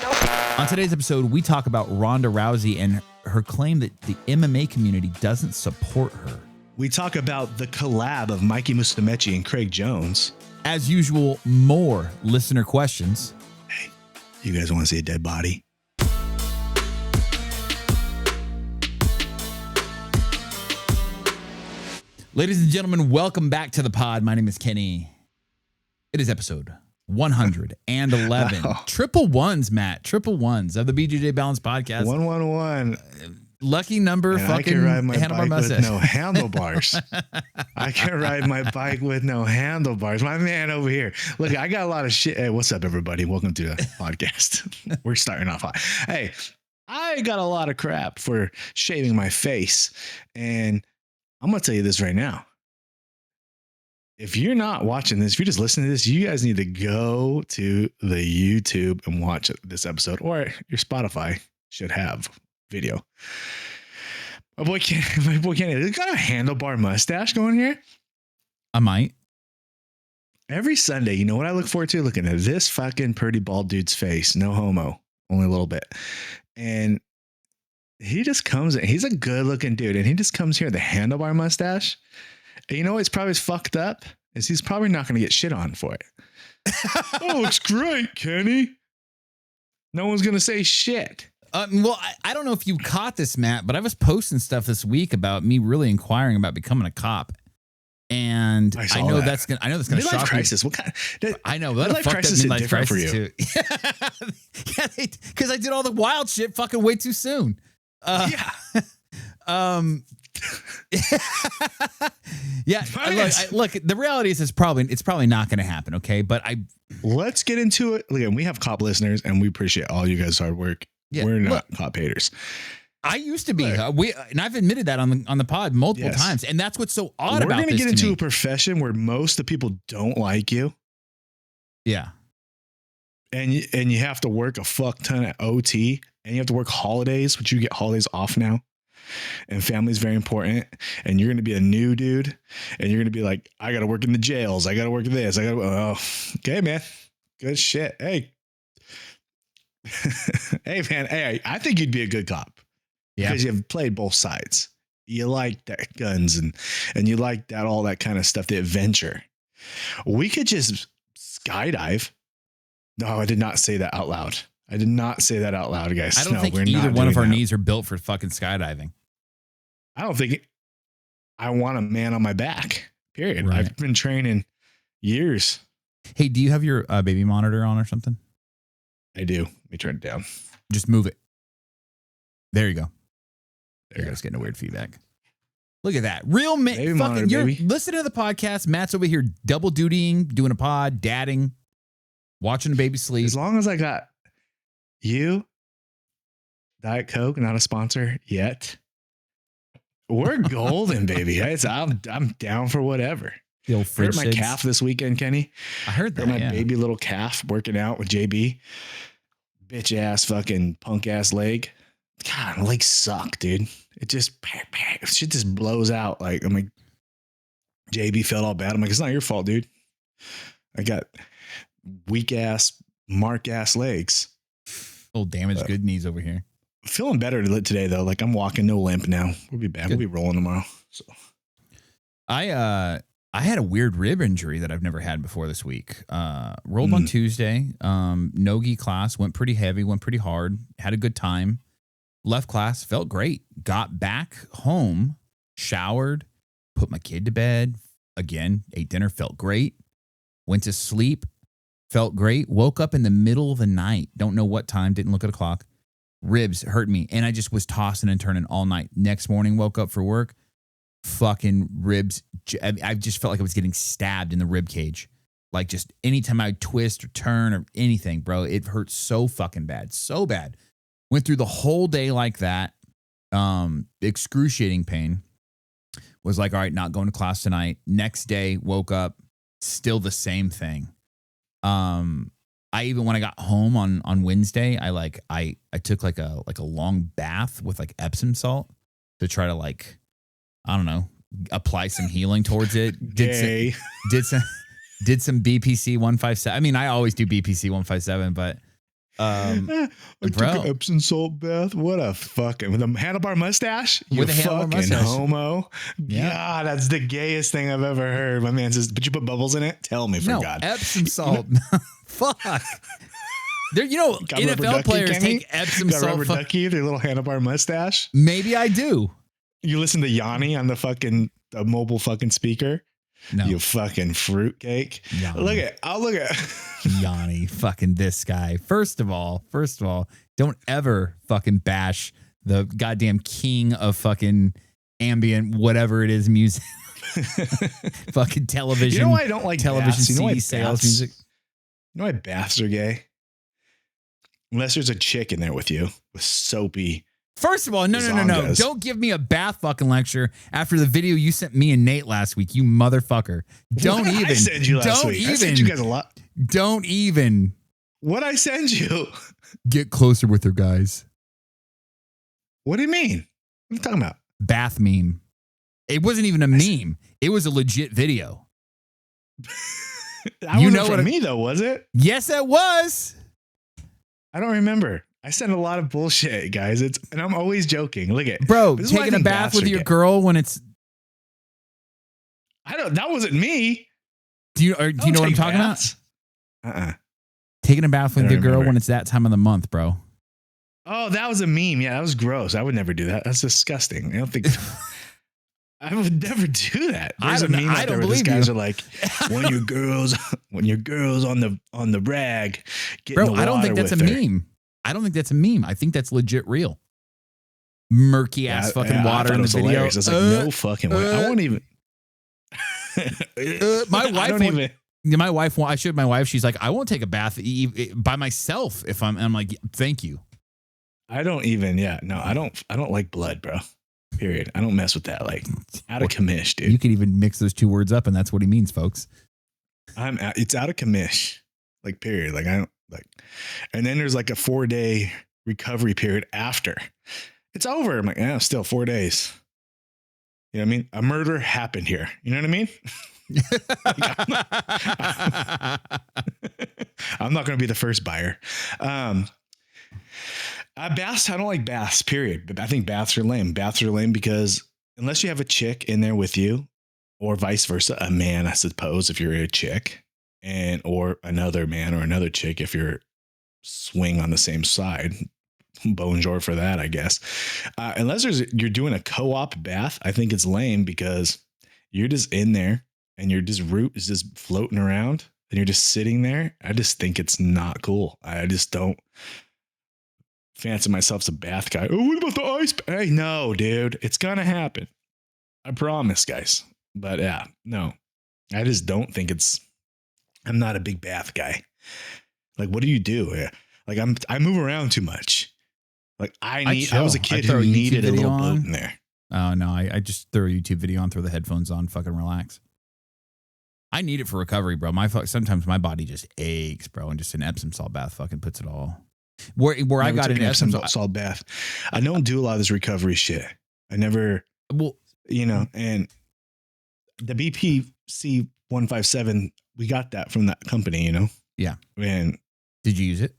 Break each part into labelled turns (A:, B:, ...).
A: On today's episode, we talk about Ronda Rousey and her claim that the MMA community doesn't support her.
B: We talk about the collab of Mikey Musumeci and Craig Jones.
A: As usual, more listener questions.
B: Hey, you guys want to see a dead body?
A: Ladies and gentlemen, welcome back to the pod. My name is Kenny. It is episode 111.
B: Wow.
A: Triple ones, Matt. Triple ones of the BJJ Balance Podcast.
B: 111.
A: Lucky number,
B: And
A: fucking
B: I can ride my
A: handlebar
B: bike
A: mustache.
B: with no handlebars. I can ride my bike with no handlebars. My man over here. Look, I got a lot of shit. Hey, what's up, everybody? Welcome to the podcast. We're starting off hot. Hey, I got a lot of crap for shaving my face. And I'm going to tell you this right now. If you're not watching this, if you're just listening to this, you guys need to go to the YouTube and watch this episode, or your Spotify should have video. My boy Kenny got a handlebar mustache going here.
A: I might.
B: Every Sunday, you know what I look forward to? Looking at this fucking pretty bald dude's face. No homo, only a little bit. And he just comes in. He's a good looking dude. And he just comes here with the handlebar mustache. And you know what's probably fucked up is he's probably not going to get shit on for it. Oh, looks great, Kenny. No one's going to say shit.
A: Well, I don't know if you caught this, Matt, but I was posting stuff this week about me really inquiring about becoming a cop. And I know that's gonna
B: Midlife
A: shock
B: crisis.
A: you.
B: What kind?
A: I know that
B: Midlife crisis is different for you.
A: Too. Yeah, because I did all the wild shit fucking way too soon.
B: Yeah.
A: Yeah. Look, the reality is it's probably not going to happen. Okay, but
B: let's get into it. Again, we have cop listeners, and we appreciate all you guys' hard work. Yeah, we're not cop haters.
A: I used to be. And I've admitted that on the pod multiple times, and that's what's so odd about this.
B: We're going to get into a profession where most of the people don't like you.
A: Yeah.
B: And you have to work a fuck ton of OT, and you have to work holidays, which you get holidays off now. And family is very important. And you're going to be a new dude, and you're going to be like, I got to work in the jails. I got to work this. Okay, man. Good shit. Hey. Hey, man. Hey, I think you'd be a good cop. Yeah. Because you've played both sides. You like that guns and you like that, all that kind of stuff, the adventure. We could just skydive. No, I did not say that out loud. I did not say that out loud, guys.
A: I don't think either one of our knees are built for fucking skydiving.
B: I don't think I want a man on my back, period. Right. I've been training years.
A: Hey, do you have your baby monitor on or something?
B: I do. Let me turn it down.
A: Just move it. There you go. There you go. It's getting a weird feedback. Look at that. Real man. Fucking, you're listening to the podcast. Matt's over here double dutying, doing a pod, dadding, watching a baby sleep.
B: As long as I got you, Diet Coke, not a sponsor yet. We're golden, baby. I'm down for whatever.
A: The old
B: hurt my calf this weekend, Kenny.
A: I heard that.
B: My baby little calf working out with JB. Bitch ass fucking punk ass leg. God, my legs suck, dude. It shit just blows out. Like, I'm like, JB felt all bad. I'm like, it's not your fault, dude. I got weak ass, mark ass legs.
A: Old damaged good knees over here.
B: Feeling better today though. Like, I'm walking, no limp now. We'll be back. We'll be rolling tomorrow. So
A: I had a weird rib injury that I've never had before this week. Rolled on Tuesday. No-gi class, went pretty heavy, went pretty hard, had a good time. Left class, felt great. Got back home, showered, put my kid to bed. Again, ate dinner, felt great. Went to sleep, felt great. Woke up in the middle of the night. Don't know what time, didn't look at a clock. Ribs hurt me, and I just was tossing and turning all night. Next morning, woke up for work. Fucking ribs. I just felt like I was getting stabbed in the rib cage. Like, just anytime I twist or turn or anything, bro, it hurt so fucking bad. So bad. Went through the whole day like that. Excruciating pain. Was like, all right, not going to class tonight. Next day, woke up, still the same thing. I even, when I got home on Wednesday, I took like a long bath with like Epsom salt to try to, like, I don't know, apply some healing towards it. Did some BPC 157. I mean, I always do BPC 157, but
B: I took an Epsom salt bath. What a fucking with a handlebar mustache. You fucking homo. Yeah, God, that's the gayest thing I've ever heard. My man says, "But you put bubbles in it." Tell me, for God,
A: Epsom salt. Fuck. There, NFL players take Epsom salt.
B: Rubber ducky, their little handlebar mustache.
A: Maybe I do.
B: You listen to Yanni on the mobile fucking speaker. No. You fucking fruitcake. Look at
A: Yanni, fucking this guy. First of all, don't ever fucking bash the goddamn king of fucking ambient, whatever it is, music. Fucking television.
B: You know why I don't like
A: television
B: baths?
A: sales music.
B: You know why baths are gay? Unless there's a chick in there with you with soapy.
A: First of all, no. Don't give me a bath fucking lecture after the video you sent me and Nate last week, you motherfucker. Don't even. I
B: sent you last week. I sent you guys a lot.
A: Don't even.
B: What'd I send you?
A: Get closer with her, guys.
B: What do you mean? What are you talking about?
A: Bath meme. It wasn't even a meme. It was a legit video.
B: That wasn't from me, though, was it?
A: Yes, it was.
B: I don't remember. I send a lot of bullshit, guys. And I'm always joking. Look at
A: bro taking a bath with your girl when it's.
B: That wasn't me.
A: Do you know what I'm talking about? Taking a bath with your girl when it's that time of the month, bro.
B: Oh, that was a meme. Yeah, that was gross. I would never do that. That's disgusting. I don't think. I would never do that. There's a meme out there where these guys are like, when your girl's on the rag, get in the water.
A: I don't think that's a meme. I don't think that's a meme. I think that's legit real. Murky ass fucking water in the video.
B: Hilarious. I was like, no fucking way. I won't even.
A: My wife. I showed my wife. She's like, I won't take a bath by myself if I'm like, thank you.
B: I don't even. Yeah, no, I don't like blood, bro. Period. I don't mess with that. Like out of commish, dude.
A: You can even mix those two words up, and that's what he means, folks.
B: It's out of commish. Like period. Like I don't. Like, and then there's like a 4-day recovery period after it's over. I'm like, yeah, still 4 days. You know what I mean? A murder happened here. You know what I mean? I'm not going to be the first buyer. Baths. I don't like baths, period. But I think baths are lame. Baths are lame because unless you have a chick in there with you or vice versa, a man, I suppose, if you're a chick. Or another man or another chick if you're swing on the same side. Bonjour for that, I guess. Unless you're doing a co-op bath, I think it's lame because you're just in there and your root is just floating around and you're just sitting there. I just think it's not cool. I just don't fancy myself as a bath guy. Oh, what about the ice? Hey, no, dude, it's gonna happen. I promise, guys. But yeah, no, I just don't think I'm not a big bath guy. Like, what do you do? Like, I move around too much. Like, I was a kid who needed a little boat in there.
A: Oh no, I just throw a YouTube video on, throw the headphones on, fucking relax. I need it for recovery, bro. Sometimes my body just aches, bro, and just an Epsom salt bath fucking puts it all. Where I got an Epsom
B: salt bath. I don't do a lot of this recovery shit. I never. Well, and the BPC 157. We got that from that company,
A: Yeah.
B: And
A: did you use it?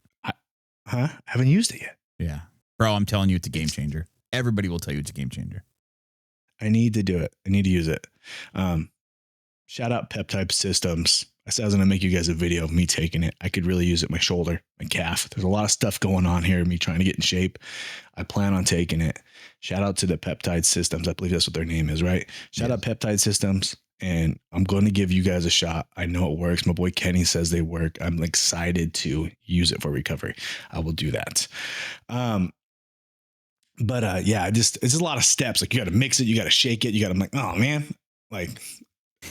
B: I haven't used it yet.
A: Yeah. Bro, I'm telling you, it's a game changer. Everybody will tell you it's a game changer.
B: I need to do it. I need to use it. Shout out Peptide Systems. I said I was going to make you guys a video of me taking it. I could really use it. My shoulder, my calf. There's a lot of stuff going on here. Me trying to get in shape. I plan on taking it. Shout out to the Peptide Systems. I believe that's what their name is, right? Shout out Peptide Systems. And I'm going to give you guys a shot. I know it works. My boy Kenny says they work. I'm excited to use it for recovery. I will do that. Yeah, it's just a lot of steps. Like you got to mix it. You got to shake it. I'm like, oh man, like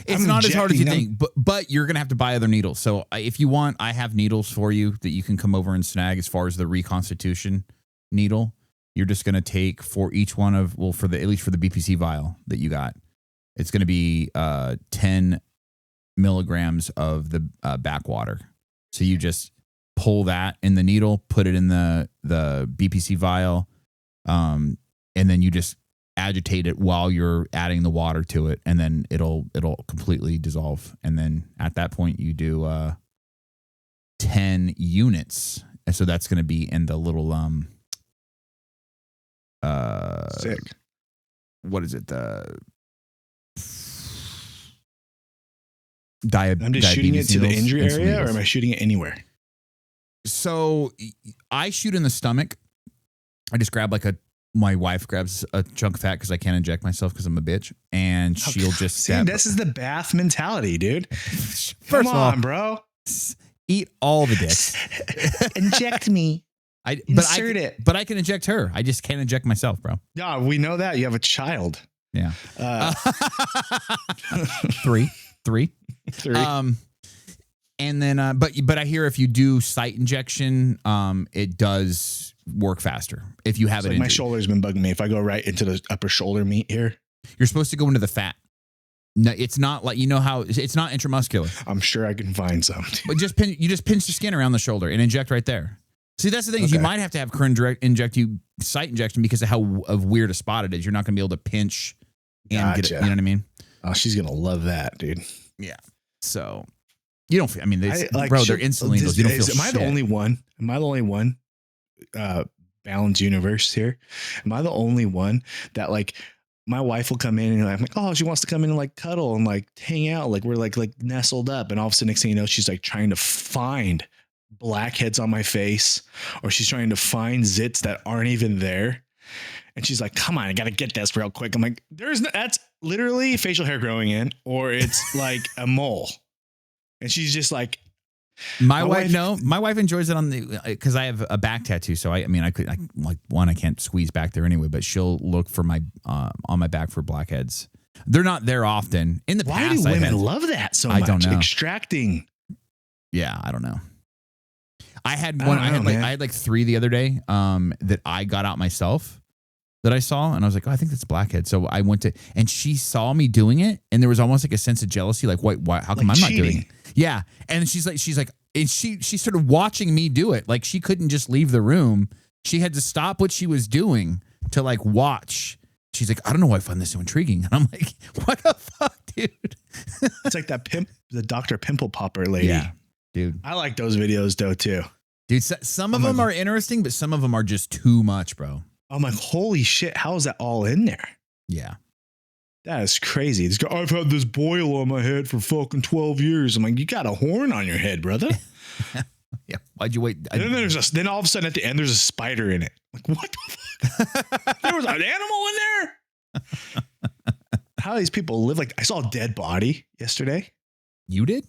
A: it's not as hard as you think, but you're going to have to buy other needles. So if you want, I have needles for you that you can come over and snag as far as the reconstitution needle. You're just going to take for each one of, at least for the BPC vial that you got. It's going to be 10 milligrams of the backwater. So you just pull that in the needle, put it in the BPC vial, and then you just agitate it while you're adding the water to it, and then it'll completely dissolve. And then at that point, you do 10 units. so that's going to be in the little
B: Sick.
A: What is it? The
B: I'm just shooting it to the injury area,
A: needles.
B: or am I shooting it anywhere?
A: So I shoot in the stomach. I just grab my wife grabs a chunk of fat because I can't inject myself because I'm a bitch, and she'll just stab.
B: This is the bath mentality, dude.
A: First
B: Come
A: of all,
B: on, bro.
A: Eat all the dicks.
B: Inject me. Insert it.
A: But I can inject her. I just can't inject myself, bro.
B: Yeah, we know that. You have a child.
A: Yeah. 3. And then, but I hear if you do site injection, it does work faster. If you have it,
B: my shoulder's been bugging me. If I go right into the upper shoulder meat here,
A: you're supposed to go into the fat. No, it's not like, how it's not intramuscular.
B: I'm sure I can find some.
A: But you just pinch the skin around the shoulder and inject right there. See, that's the thing is you might have to have current inject you site injection because of how weird a spot it is. You're not going to be able to pinch and get it. You know what I mean?
B: Oh, she's going to love that, dude.
A: Yeah. So you don't feel, they're instantly. You don't feel
B: Am I the only one? Am I the only one? Balance universe here. Am I the only one that my wife will come in and I'm like, oh, she wants to come in and cuddle and hang out. We're like nestled up. And all of a sudden, next thing you know, she's trying to find blackheads on my face, or she's trying to find zits that aren't even there. And she's like, come on, I got to get this real quick. I'm like, that's literally facial hair growing in, or it's like a mole. And she's just like,
A: my wife enjoys it because I have a back tattoo. So I can't squeeze back there anyway, but she'll look for my, on my back for blackheads. They're not there often. In the past,
B: why do women love that so much?
A: I don't know.
B: Extracting.
A: Yeah, I don't know. I had one. I had 3 the other day that I got out myself that I saw, and I was like, oh, I think that's blackhead. So I went to, and she saw me doing it, and there was almost a sense of jealousy, why? How come I'm not doing it? Yeah, and she's like, and she started watching me do it. She couldn't just leave the room. She had to stop what she was doing to watch. She's like, I don't know why I find this so intriguing. And I'm like, what the fuck, dude?
B: It's like the Dr. Pimple Popper lady.
A: Yeah. Dude,
B: I like those videos though too.
A: Dude, some of them are interesting, but some of them are just too much, bro.
B: I'm like, holy shit, how is that all in there?
A: Yeah.
B: That is crazy. This guy, I've had this boil on my head for fucking 12 years. I'm like, you got a horn on your head, brother.
A: Yeah. Why'd you wait?
B: Then all of a sudden at the end, there's a spider in it. Like, what the fuck? There was an animal in there? How do these people live? I saw a dead body yesterday.
A: You did?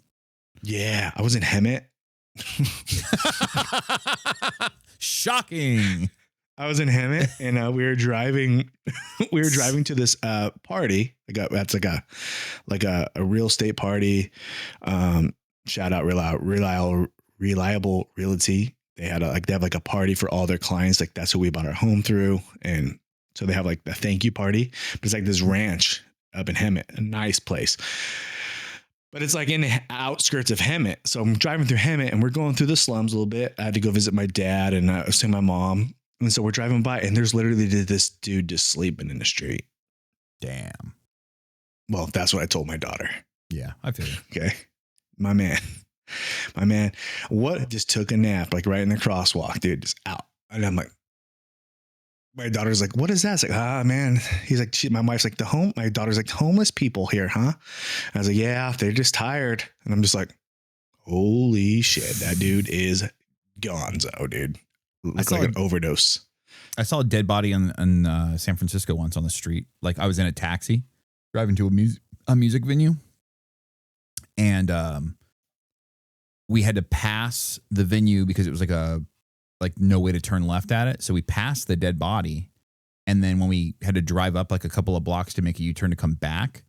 B: Yeah, I was in Hemet.
A: Shocking.
B: I was in Hemet and we were driving. We were driving to this party. That's like a real estate party. Shout out Reliable Realty. They had they have a party for all their clients. That's who we bought our home through, and so they have the thank you party. But it's this ranch up in Hemet, a nice place. But it's in the outskirts of Hemet. So I'm driving through Hemet and we're going through the slums a little bit. I had to go visit my dad and I was seeing my mom. And so we're driving by and there's literally this dude just sleeping in the street.
A: Damn.
B: Well, that's what I told my daughter.
A: Yeah, I feel you.
B: Okay. My man, what just took a nap, right in the crosswalk, dude, just out. And I'm like, my daughter's like, what is that? It's like, man. He's like, my wife's like, my daughter's like, homeless people here, huh? And I was like, yeah, they're just tired. And I'm just like, holy shit, that dude is gonzo, dude. Looks like an overdose.
A: I saw a dead body in San Francisco once on the street. I was in a taxi driving to a music venue. And we had to pass the venue because it was no way to turn left at it. So we passed the dead body. And then when we had to drive up a couple of blocks to make a U-turn to come back,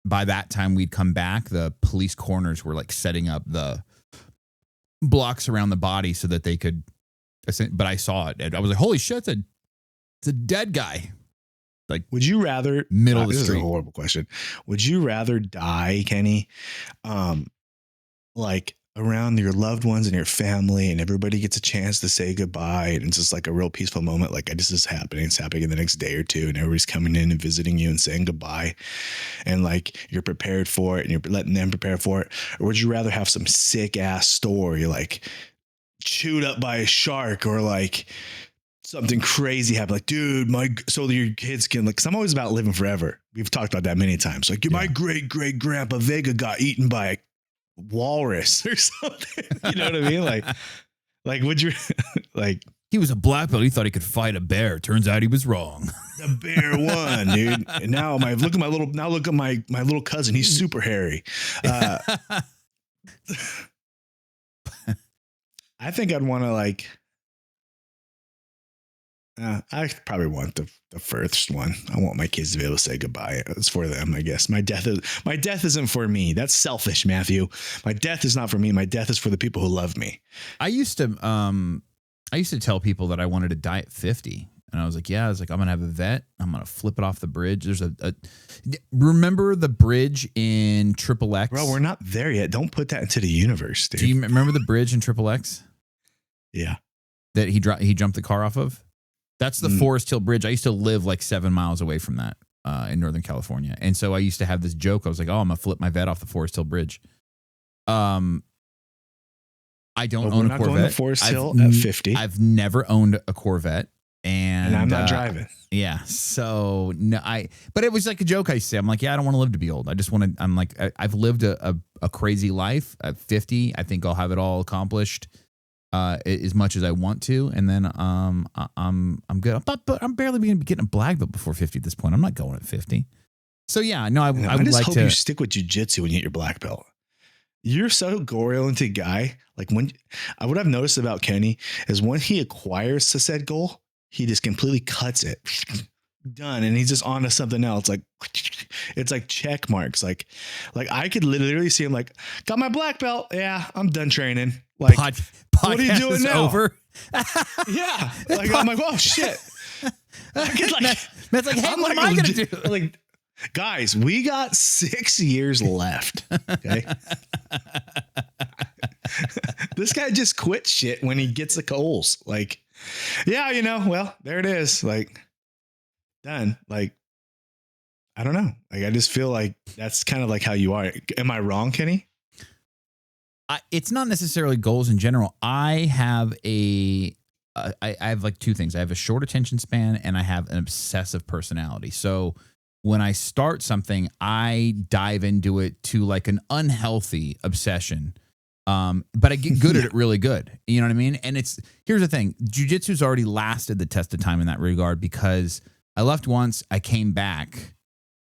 A: by that time we'd come back, the police coroners were setting up the blocks around the body so that they could, but I saw it. I was like, holy shit, it's a dead guy.
B: Would you rather
A: middle of the street?
B: This is a horrible question. Would you rather die, Kenny? Around your loved ones and your family and everybody gets a chance to say goodbye. And it's just a real peaceful moment. This is happening. It's happening in the next day or two. And everybody's coming in and visiting you and saying goodbye. And you're prepared for it and you're letting them prepare for it. Or would you rather have some sick ass story, chewed up by a shark or like something crazy happened. Like, dude, so your kids can like, cause I'm always about living forever. We've talked about that many times. Like, my great grandpa Vega got eaten by a walrus or something. You know what I mean? Like, would you like,
A: he was a black belt. He thought he could fight a bear. Turns out he was wrong.
B: The bear won, dude. And now look at my little cousin. He's super hairy. I think I'd want to like, I probably want the first one. I want my kids to be able to say goodbye. It's for them, I guess. My death isn't for me. That's selfish, Matthew. My death is not for me. My death is for the people who love me.
A: I used to tell people that I wanted to die at 50. And I was like, I'm going to have a vet. I'm going to flip it off the bridge. There's remember the bridge in Triple X?
B: Bro, we're not there yet. Don't put that into the universe, dude.
A: Do you remember the bridge in Triple X?
B: Yeah.
A: That he jumped the car off of? That's the Forest Hill Bridge. I used to live like 7 miles away from that in Northern California. And so I used to have this joke. I was like, I'm going to flip my vet off the Forest Hill Bridge. I don't own a Corvette.
B: Going to Forest Hill at 50.
A: I've never owned a Corvette. And
B: I'm not driving.
A: Yeah. So no, but it was like a joke I say. I'm like, I don't want to live to be old. I just want to, I'm like, I've lived a crazy life at 50. I think I'll have it all accomplished as much as I want to. And then I'm good. But I'm barely going to be getting a black belt before 50 at this point. I'm not going at 50. So yeah, no, I would
B: just
A: like
B: hope
A: to
B: you stick with jiu-jitsu when you get your black belt. You're so goal-oriented guy. Like what I've noticed about Kenny is when he acquires the said goal, he just completely cuts it. Done. And he's just on to something else. Like it's like check marks. Like I could literally see him like, got my black belt. Yeah, I'm done training. Like, what are you doing now? Over. Yeah. Like I'm like, oh shit.
A: Matt's like, hey, what am I gonna do?
B: Like, guys, we got 6 years left. Okay. This guy just quit shit when he gets the coals. Like, yeah, well, there it is. Like, done. Like, I don't know. Like, I just feel like that's kind of like how you are. Am I wrong, Kenny?
A: It's not necessarily goals in general. I have I have like two things. I have a short attention span and I have an obsessive personality. So when I start something, I dive into it to like an unhealthy obsession. But I get good at it really good. You know what I mean? And here's the thing. Jiu-jitsu's already lasted the test of time in that regard because I left once, I came back.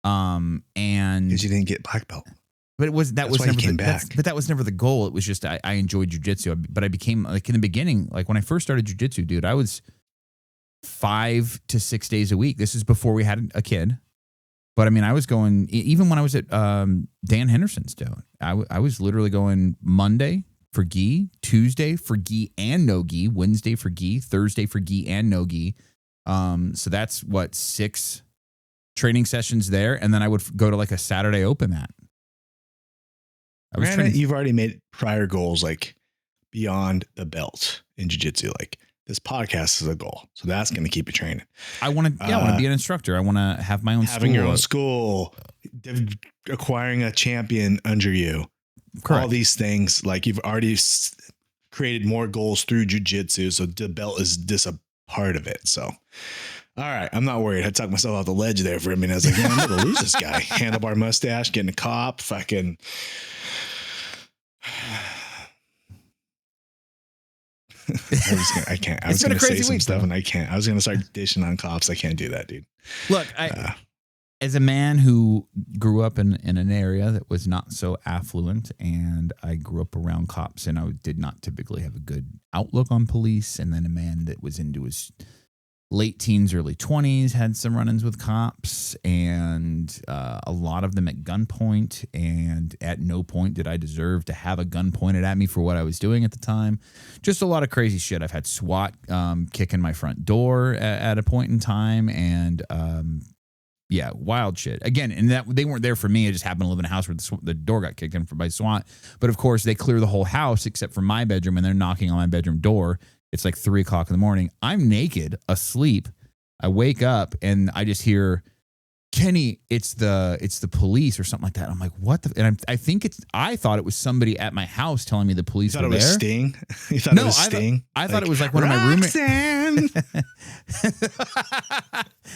A: And
B: because you didn't get black belt.
A: But that was never the goal. It was just I enjoyed jiu-jitsu, but I became like in the beginning, like when I first started jiu-jitsu, dude, I was 5 to 6 days a week. This is before we had a kid. But I mean, I was going, even when I was at Dan Henderson's doing, I was literally going Monday for gi, Tuesday for gi and no gi, Wednesday for gi, Thursday for gi and no gi. So that's 6 training sessions there. And then I would go to like a Saturday open mat.
B: Granted, you've already made prior goals like beyond the belt in jiu-jitsu. Like this podcast is a goal. So that's going to keep you training.
A: I want to be an instructor. I want to have my own
B: having your own school, acquiring a champion under you. Correct. All these things, like you've already created more goals through jiu-jitsu. So the belt is just a part of it. So, all right. I'm not worried. I talked myself off the ledge there for a minute. I was like, I'm going to lose this guy. Handlebar mustache, getting a cop, fucking. I can't. I was going to say some stuff and I can't. I was going to start dishing on cops. I can't do that, dude.
A: Look, as a man who grew up in an area that was not so affluent, and I grew up around cops, and I did not typically have a good outlook on police, and then a man that was into his late teens, early 20s, had some run-ins with cops, and a lot of them at gunpoint, and at no point did I deserve to have a gun pointed at me for what I was doing at the time. Just a lot of crazy shit. I've had SWAT kick in my front door at a point in time, and yeah, wild shit. Again, and that they weren't there for me. I just happened to live in a house where the door got kicked in by SWAT. But of course, they clear the whole house except for my bedroom, and they're knocking on my bedroom door. It's like 3 o'clock in the morning. I'm naked, asleep. I wake up and I just hear Kenny, it's the police or something like that. I'm like, what the? And I thought it was somebody at my house telling me the police were there.
B: You thought it was Sting? You thought it was Sting?
A: I thought it was like one of my roommates.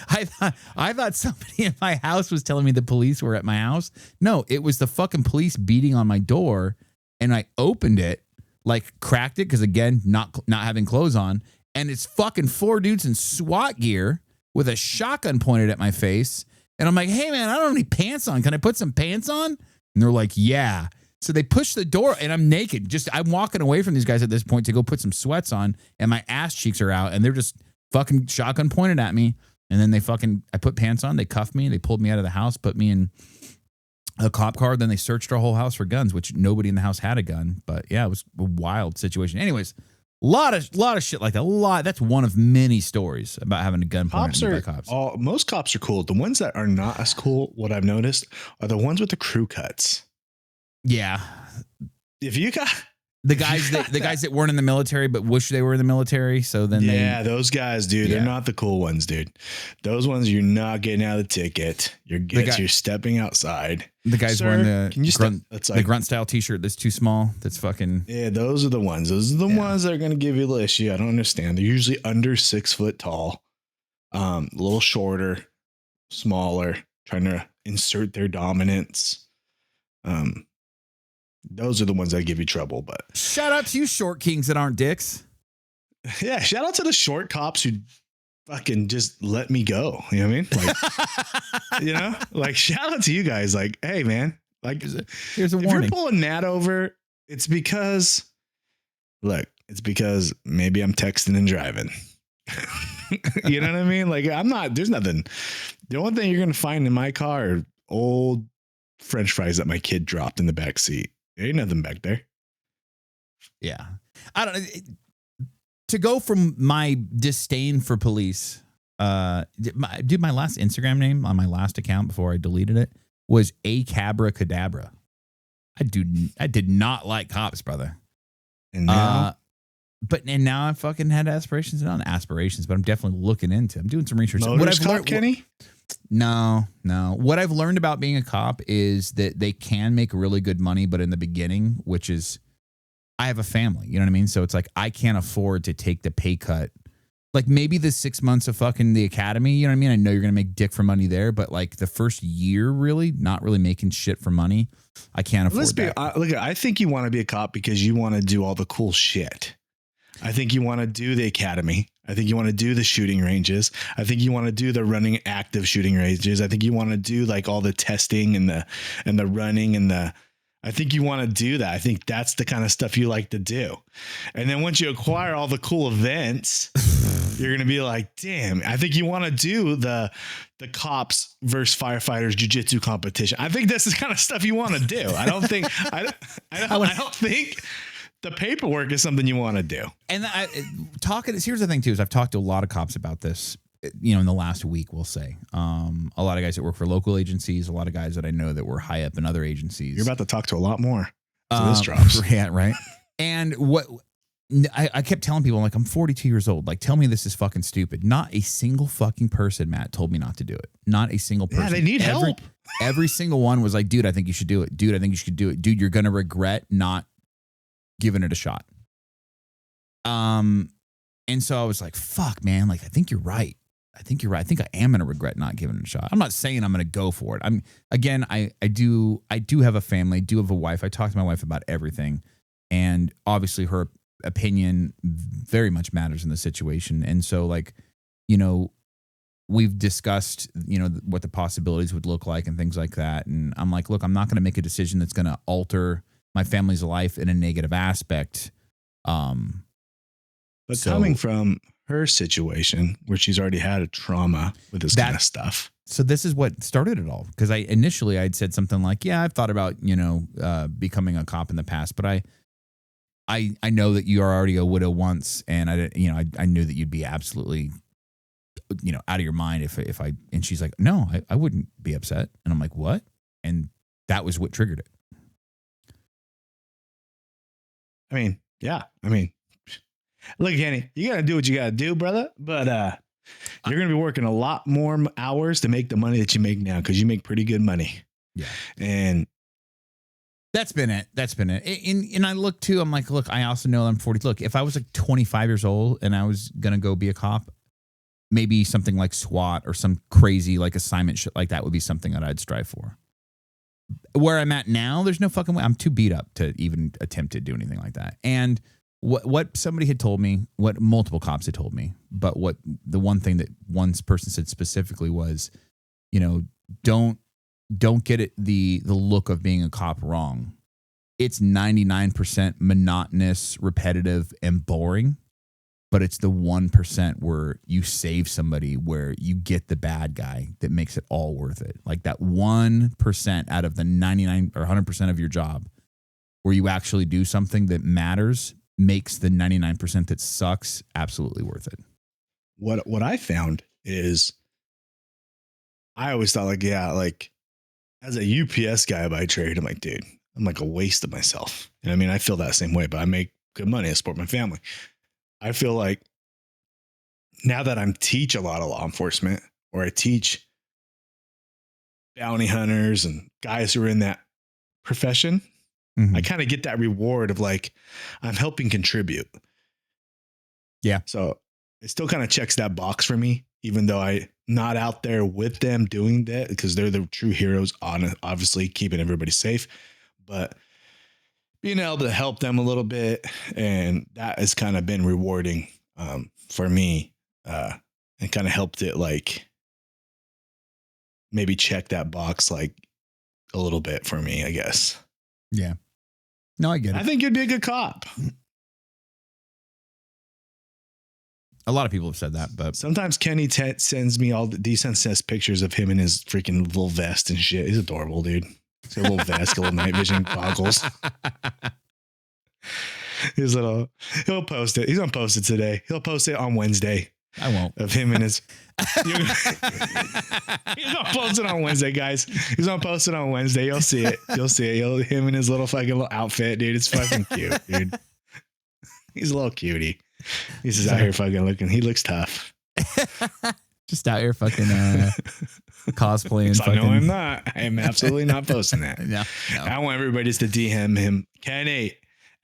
A: I thought somebody in my house was telling me the police were at my house. No, it was the fucking police beating on my door, and I opened it, like cracked it because again, not having clothes on, and it's fucking 4 dudes in SWAT gear with a shotgun pointed at my face. And I'm like, hey, man, I don't have any pants on. Can I put some pants on? And they're like, yeah. So they push the door and I'm naked. I'm walking away from these guys at this point to go put some sweats on and my ass cheeks are out and they're just fucking shotgun pointed at me. And then I put pants on. They cuffed me. They pulled me out of the house, put me in a cop car. Then they searched our whole house for guns, which nobody in the house had a gun. But yeah, it was a wild situation. Anyways, lot of shit like that. That's one of many stories about having a gun pointed at me by cops.
B: Most cops are cool. The ones that are not as cool, what I've noticed, are the ones with the crew cuts.
A: Yeah.
B: If you got
A: the guys that weren't in the military but wish they were in the military, so then
B: those guys, dude, they're not the cool ones, dude. Those ones you're not getting out of the ticket. You're stepping outside.
A: The guys wearing the grunt style t-shirt that's too small. That's fucking
B: those are the ones. Those are the ones that are gonna give you a little issue. I don't understand. They're usually under 6 foot tall, a little shorter, smaller, trying to insert their dominance. Those are the ones that give you trouble. But
A: shout out to you short kings that aren't dicks.
B: Yeah, shout out to the short cops who fucking just let me go. You know what I mean? Like, like shout out to you guys. Like, hey man, like
A: here's a warning.
B: If you're pulling that over, it's because maybe I'm texting and driving. You know what I mean? Like there's nothing. The only thing you're going to find in my car are old French fries that my kid dropped in the back seat. There ain't nothing back there.
A: Yeah. I don't to go from my disdain for police. My last Instagram name on my last account before I deleted it was A Cabra Cadabra. I did not like cops, brother.
B: And now
A: now I fucking had aspirations, not aspirations, but I'm definitely looking into. I'm doing some research.
B: Kenny?
A: No. What I've learned about being a cop is that they can make really good money, but in the beginning, which is, I have a family, you know what I mean? So it's like, I can't afford to take the pay cut. Like maybe the 6 months of fucking the academy, you know what I mean? I know you're going to make dick for money there, but like the first year, really not really making shit for money. I can't afford that.
B: Look, I think you want to be a cop because you want to do all the cool shit. I think you want to do the academy. I think you want to do the shooting ranges. I think you want to do the running active shooting ranges. I think you want to do like all the testing and the running and I think you want to do that. I think that's the kind of stuff you like to do. And then once you acquire all the cool events, you're going to be like, damn, I think you want to do the cops versus firefighters jiu-jitsu competition. I think that's the kind of stuff you want to do. I don't think the paperwork is something you want to do.
A: And here's the thing too, is I've talked to a lot of cops about this, in the last week, we'll say. A lot of guys that work for local agencies, a lot of guys that I know that were high up in other agencies.
B: You're about to talk to a lot more. So this drops.
A: Yeah, right. And what I kept telling people, like, I'm 42 years old. Like, tell me this is fucking stupid. Not a single fucking person, Matt, told me not to do it. Not a single person.
B: Yeah, they need help.
A: Every single one was like, dude, I think you should do it. Dude, I think you should do it. Dude, you're going to regret not giving it a shot. And so I was like, fuck, man. Like, I think you're right. I think you're right. I think I am going to regret not giving it a shot. I'm not saying I'm going to go for it. I do have a family, I do have a wife. I talk to my wife about everything. And obviously her opinion very much matters in the situation. And so like, we've discussed, what the possibilities would look like and things like that. And I'm like, look, I'm not going to make a decision that's going to alter my family's life in a negative aspect.
B: But coming from her situation where she's already had a trauma with this kind of stuff.
A: So this is what started it all. Because I'd said something like, yeah, I've thought about, becoming a cop in the past, but I know that you are already a widow once. And I knew that you'd be absolutely, out of your mind if I, and she's like, no, I wouldn't be upset. And I'm like, what? And that was what triggered it.
B: Look, Kenny, you got to do what you got to do, brother. But You're going to be working a lot more hours to make the money that you make now, because you make pretty good money.
A: Yeah.
B: And
A: that's been it. And I look too, I'm like, look, I also know I'm 40. Look, if I was like 25 years old and I was going to go be a cop, maybe something like SWAT or some crazy like assignment shit like that would be something that I'd strive for. Where I'm at now, there's no fucking way. I'm too beat up to even attempt to do anything like that. And what somebody had told me, what multiple cops had told me, but what the one thing that one person said specifically was, you know, don't get it the look of being a cop wrong. It's 99% monotonous, repetitive, and boring. But it's the 1% where you save somebody, where you get the bad guy, that makes it all worth it. Like that 1% out of the 99 or 100% of your job where you actually do something that matters makes the 99% that sucks absolutely worth it.
B: What I found is, I always thought like, yeah, like as a UPS guy by trade, I'm like, dude, I'm like a waste of myself. And I mean, I feel that same way, but I make good money. I support my family. I feel like now that I'm teach a lot of law enforcement, or I teach bounty hunters and guys who are in that profession, I kind of get that reward of like, I'm helping contribute.
A: Yeah.
B: So it still kind of checks that box for me, even though I'm not out there with them doing that, because they're the true heroes on obviously keeping everybody safe, but being able to help them a little bit. And that has kind of been rewarding for me, and kind of helped it like maybe check that box like a little bit for me, I guess.
A: Yeah. No, I get it.
B: I think you'd be a good cop.
A: A lot of people have said that, but
B: sometimes Kenny sends me he sends us pictures of him in his freaking little vest and shit. He's adorable, dude. He's got a little vest, a little night vision goggles. He'll post it. He's gonna post it today. He'll post it on Wednesday.
A: I won't.
B: Of him and his. He's gonna post it on Wednesday, guys. He's gonna post it on Wednesday. You'll see it. Him and his little fucking little outfit, dude. It's fucking cute, dude. He's a little cutie. He's just out here fucking looking. He looks tough.
A: Just out here fucking cosplaying.
B: So no, I'm not. I am absolutely not posting that.
A: No.
B: I want everybody just to DM him, Kenny,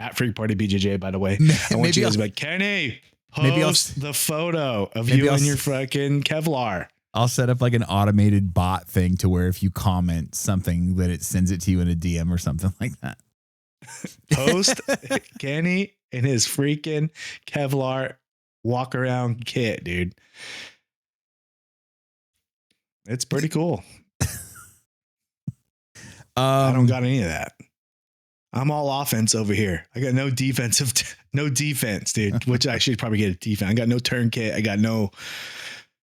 B: at Freak Party BJJ, by the way. I want you guys to be like, Kenny, post the photo of you and your fucking Kevlar.
A: I'll set up like an automated bot thing to where if you comment something, that it sends it to you in a DM or something like that.
B: Post Kenny in his freaking Kevlar walk around kit, dude. It's pretty cool. I don't got any of that. I'm all offense over here. I got no defense, dude, which I should probably get a defense. I got no turn kit. I got no,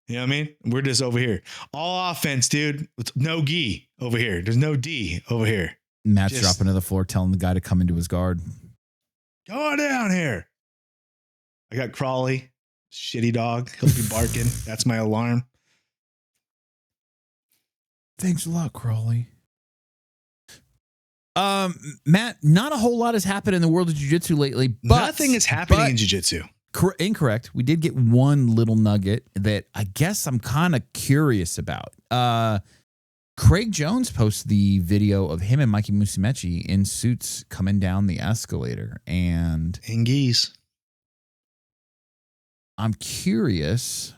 B: you know what I mean? We're just over here. All offense, dude. With no gi over here. There's no D over here.
A: Matt's dropping to the floor, telling the guy to come into his guard.
B: Go down here. I got Crawley, shitty dog. He'll be barking. That's my alarm.
A: Thanks a lot, Crawley. Matt, not a whole lot has happened in the world of jiu-jitsu lately. But,
B: nothing is happening in jiu-jitsu.
A: Incorrect. We did get one little nugget that I guess I'm kind of curious about. Craig Jones posted the video of him and Mikey Musumeci in suits coming down the escalator. And
B: in geese.
A: I'm curious.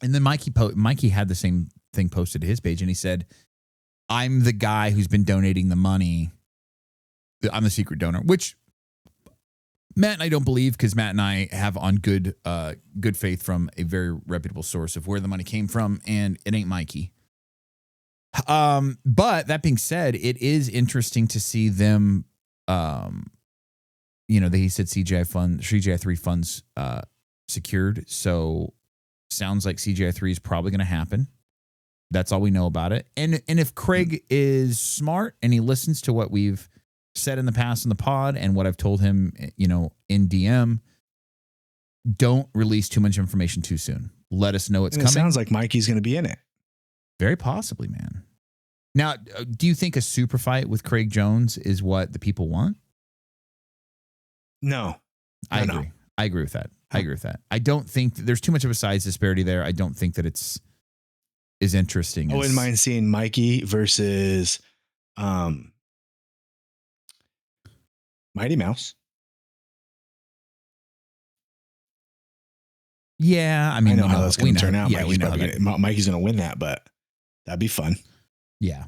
A: And then Mikey had the same thing posted to his page, and he said, I'm the guy who's been donating the money. I'm the secret donor, which Matt and I don't believe, because Matt and I have on good faith from a very reputable source of where the money came from, and it ain't Mikey. But that being said, it is interesting to see them, he said CGI3 funds secured. So sounds like CGI3 is probably going to happen. That's all we know about it. And if Craig is smart and he listens to what we've said in the past in the pod and what I've told him, in DM, don't release too much information too soon. Let us know it's coming. It
B: sounds like Mikey's going to be in it.
A: Very possibly, man. Now, do you think a super fight with Craig Jones is what the people want?
B: No.
A: I agree. I agree with that. I agree with that. I don't think there's too much of a size disparity there. I don't think that it's as interesting.
B: I wouldn't mind seeing Mikey versus Mighty Mouse.
A: Yeah, I mean,
B: I know how that's going to turn out.
A: Yeah,
B: Mikey's going to win that, but that'd be fun.
A: Yeah.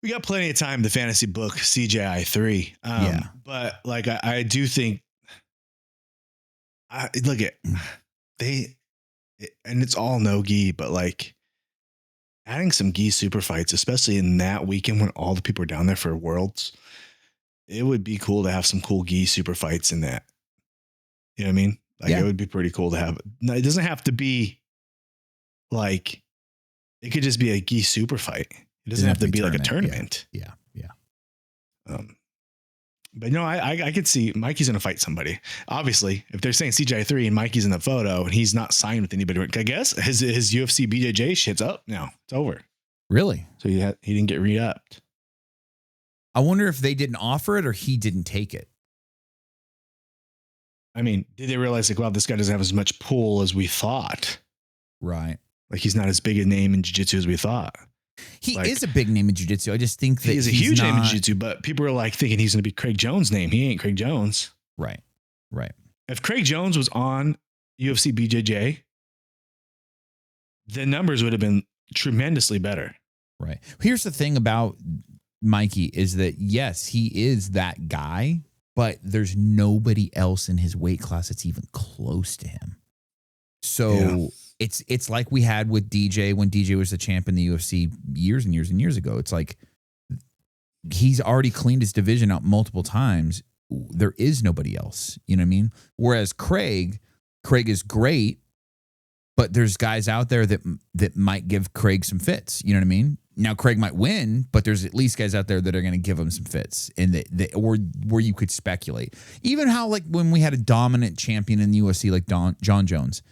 B: We got plenty of time to fantasy book CJI 3. But like, I do think, look at and it's all no gi, but like adding some gi super fights, especially in that weekend when all the people are down there for Worlds, it would be cool to have some cool gi super fights in that. You know what I mean? Like it would be pretty cool to have. No, it doesn't have to be like, it could just be a gi super fight. It doesn't have to be like a tournament.
A: Yeah.
B: But no, I could see Mikey's going to fight somebody. Obviously, if they're saying CJ 3 and Mikey's in the photo and he's not signed with anybody, I guess his UFC BJJ shit's up now. It's over.
A: Really?
B: So he didn't get re-upped.
A: I wonder if they didn't offer it or he didn't take it.
B: I mean, did they realize like, wow, this guy doesn't have as much pull as we thought?
A: Right.
B: Like he's not as big a name in jiu-jitsu as we thought.
A: He is a big name in jiu-jitsu. I just think that
B: he's a huge name in jiu-jitsu, but people are like thinking he's going to be Craig Jones' name. He ain't Craig Jones.
A: Right.
B: If Craig Jones was on UFC BJJ, the numbers would have been tremendously better.
A: Right. Here's the thing about Mikey is that, yes, he is that guy, but there's nobody else in his weight class that's even close to him. So it's like we had with DJ when DJ was the champ in the UFC years and years and years ago. It's like he's already cleaned his division out multiple times. There is nobody else. You know what I mean? Whereas Craig is great, but there's guys out there that might give Craig some fits. You know what I mean? Now Craig might win, but there's at least guys out there that are going to give him some fits, and or where you could speculate. Even how like when we had a dominant champion in the UFC like John Jones.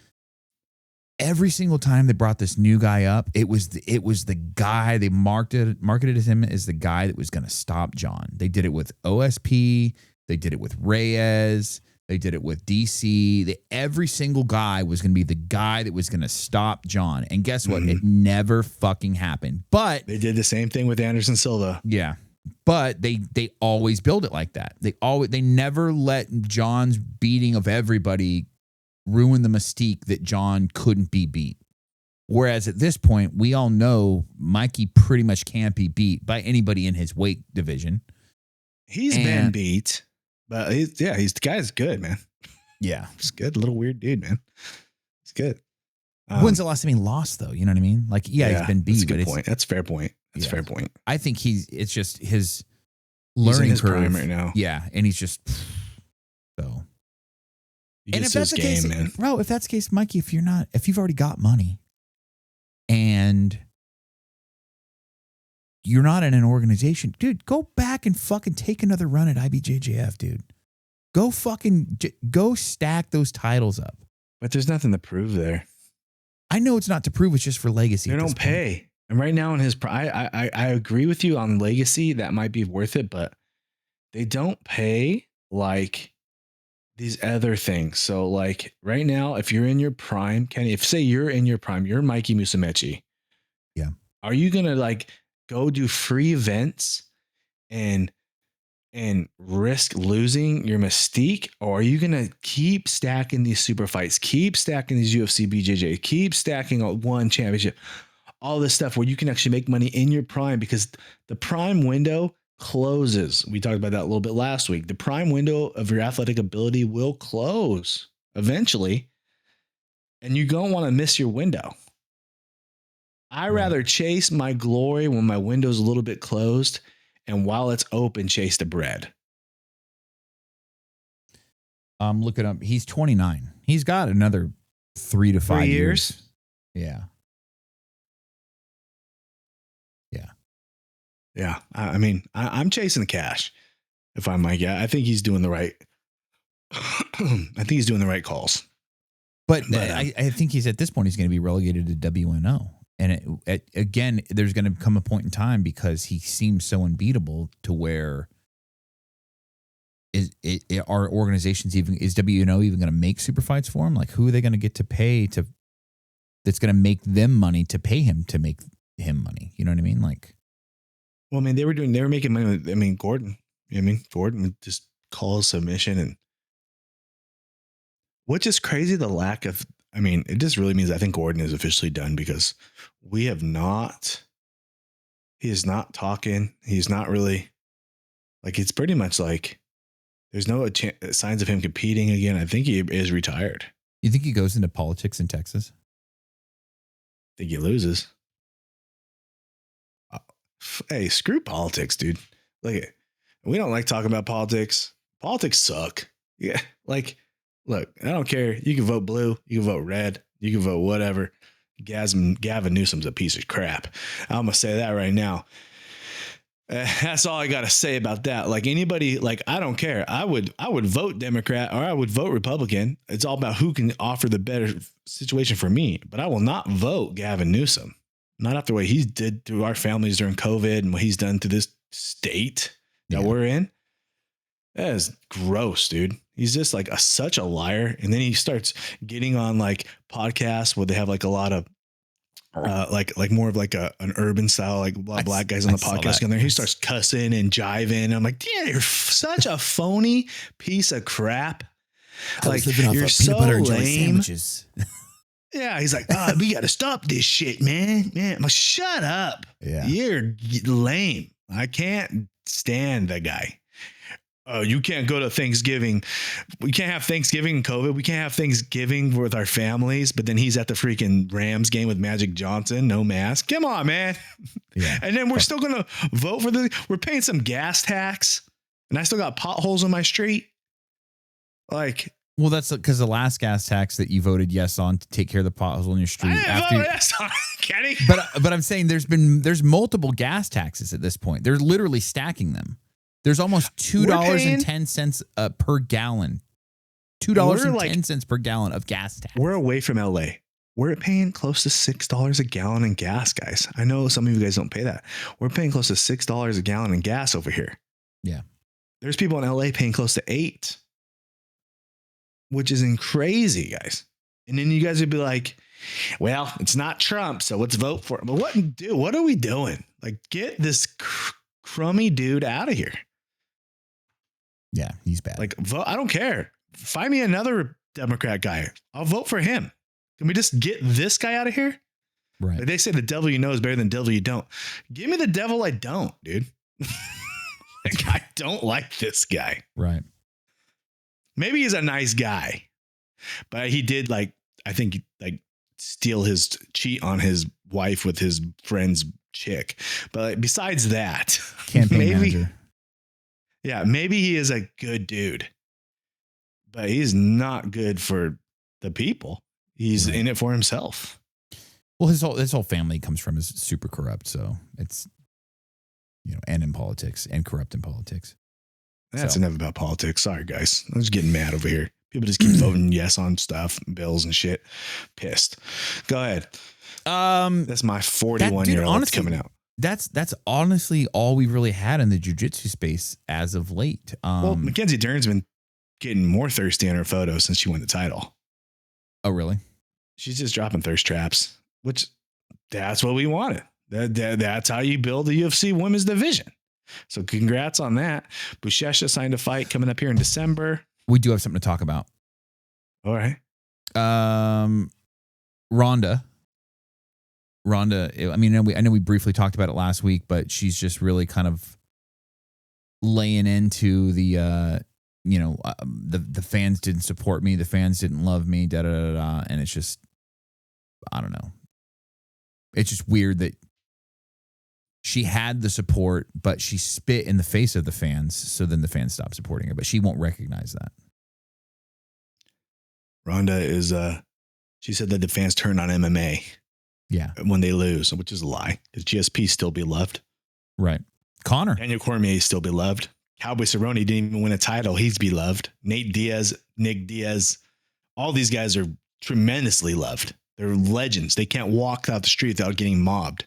A: Every single time they brought this new guy up, it was the guy they marketed him as the guy that was going to stop John. They did it with OSP, they did it with Reyes, they did it with DC. Every single guy was going to be the guy that was going to stop John. And guess what? It never fucking happened. But
B: they did the same thing with Anderson Silva.
A: Yeah. But they always build it like that. They never let John's beating of everybody ruin the mystique that John couldn't be beat. Whereas at this point, we all know Mikey pretty much can't be beat by anybody in his weight division.
B: He's been beat, but the guy's good, man.
A: Yeah.
B: He's good. Little weird dude, man. He's good.
A: When's the last time he lost, though? You know what I mean? Like, he's been beat.
B: That's a good point. That's a fair point. That's a fair point.
A: I think it's just his learning
B: his
A: curve
B: prime right now.
A: Yeah. And he's just so. And if that's the case, man. Bro, if that's the case, Mikey, if you've already got money and you're not in an organization, dude, go back and fucking take another run at IBJJF, dude. Go stack those titles up.
B: But there's nothing to prove there.
A: I know it's not to prove, it's just for legacy.
B: They don't pay. And right now in his I agree with you on legacy, that might be worth it, but they don't pay like these other things. So like right now, if you're in your prime, Kenny, if say you're in your prime, you're Mikey Musumeci.
A: Yeah.
B: Are you going to like go do free events and risk losing your mystique? Or are you going to keep stacking these super fights, keep stacking these UFC BJJ, keep stacking one championship, all this stuff where you can actually make money in your prime, because the prime window closes. We talked about that a little bit last week. The prime window of your athletic ability will close eventually, and you don't want to miss your window. I rather chase my glory when my window's a little bit closed, and while it's open, chase the bread.
A: Look it up. He's 29. He's got another 3 to 5 years. Yeah.
B: Yeah. I mean, I'm chasing the cash. If I'm Mike, I think he's doing the right. I think he's doing the right calls.
A: But I think he's at this point, he's going to be relegated to WNO. And again, there's going to come a point in time, because he seems so unbeatable, to where are organizations is WNO even going to make super fights for him? Like, who are they going to get to pay that's going to make them money to pay him to make him money? You know what I mean? Like,
B: well, I mean, they were making money with, Gordon. You know what I mean? Gordon would just call a submission, and which is crazy, the lack of, it just really means I think Gordon is officially done, because he is not talking. He's not really, like, it's pretty much like there's no signs of him competing again. I think he is retired.
A: You think he goes into politics in Texas?
B: I think he loses. Hey, screw politics, dude. Like, we don't like talking about politics. Politics suck. Yeah. Like, look, I don't care. You can vote blue. You can vote red. You can vote whatever. Gavin Newsom's a piece of crap. I'm going to say that right now. That's all I got to say about that. Like, anybody, like, I don't care. I would vote Democrat, or I would vote Republican. It's all about who can offer the better situation for me. But I will not vote Gavin Newsom. Not after what he did to our families during COVID and what he's done to this state that we're in. That is gross, dude. He's just like such a liar. And then he starts getting on like podcasts where they have like a lot of like more of like an urban style, like black guys on the podcast. And then he starts cussing and jiving. And I'm like, damn, you're such a phony piece of crap. Like, you're so lame. Yeah, he's like, we got to stop this shit, man. I'm like, shut up.
A: Yeah,
B: you're lame. I can't stand the guy. Oh, you can't go to Thanksgiving. We can't have Thanksgiving in COVID. We can't have Thanksgiving with our families. But then he's at the freaking Rams game with Magic Johnson, no mask. Come on, man. Yeah. And then we're still going to vote for we're paying some gas tax, and I still got potholes on my street. Like,
A: well, that's because the last gas tax that you voted yes on to take care of the potholes on your street.
B: I didn't vote yes on it, Kenny.
A: But I'm saying there's multiple gas taxes at this point. They're literally stacking them. There's almost $2.10 per gallon. $2.10 per gallon of gas tax.
B: We're away from LA. We're paying close to $6 a gallon in gas, guys. I know some of you guys don't pay that. We're paying close to $6 a gallon in gas over here.
A: Yeah.
B: There's people in LA paying close to $8, which is crazy, guys. And then you guys would be like, well, it's not Trump, so let's vote for him. But what are we doing? Like, get this crummy dude out of here.
A: Yeah, he's bad.
B: Like, vote. I don't care. Find me another Democrat guy. I'll vote for him. Can we just get this guy out of here?
A: Right.
B: Like, they say the devil you know is better than the devil you don't. Give me the devil I don't, dude. Like, I don't like this guy.
A: Right.
B: Maybe he's a nice guy, but he did, like, I think, like, cheat on his wife with his friend's chick. But like, besides that,
A: campaign manager.
B: Yeah, maybe he is a good dude, but he's not good for the people. He's in it for himself.
A: Well, his whole family comes from is super corrupt, so it's, and in politics and corrupt in politics.
B: That's enough about politics. Sorry, guys. I'm just getting mad over here. People just keep voting yes on stuff, bills and shit. Pissed. Go ahead. That's my 41-year-old that's coming out.
A: That's honestly all we've really had in the jiu-jitsu space as of late.
B: Well, Mackenzie Dern's been getting more thirsty in her photos since she won the title.
A: Oh, really?
B: She's just dropping thirst traps, which that's what we wanted. That's how you build the UFC women's division. So congrats on that. Buchecha signed a fight coming up here in December.
A: We do have something to talk about.
B: All right.
A: Ronda. I mean, I know we briefly talked about it last week, but she's just really kind of laying into the fans didn't support me, the fans didn't love me, and it's just, I don't know. It's just weird that she had the support, but she spit in the face of the fans, so then the fans stopped supporting her, but she won't recognize that.
B: Ronda is, she said that the fans turn on MMA.
A: Yeah.
B: When they lose, which is a lie. Does GSP still be loved?
A: Right. Connor.
B: Daniel Cormier still be loved. Cowboy Cerrone didn't even win a title. He's beloved. Nate Diaz, Nick Diaz, all these guys are tremendously loved. They're legends. They can't walk out the street without getting mobbed.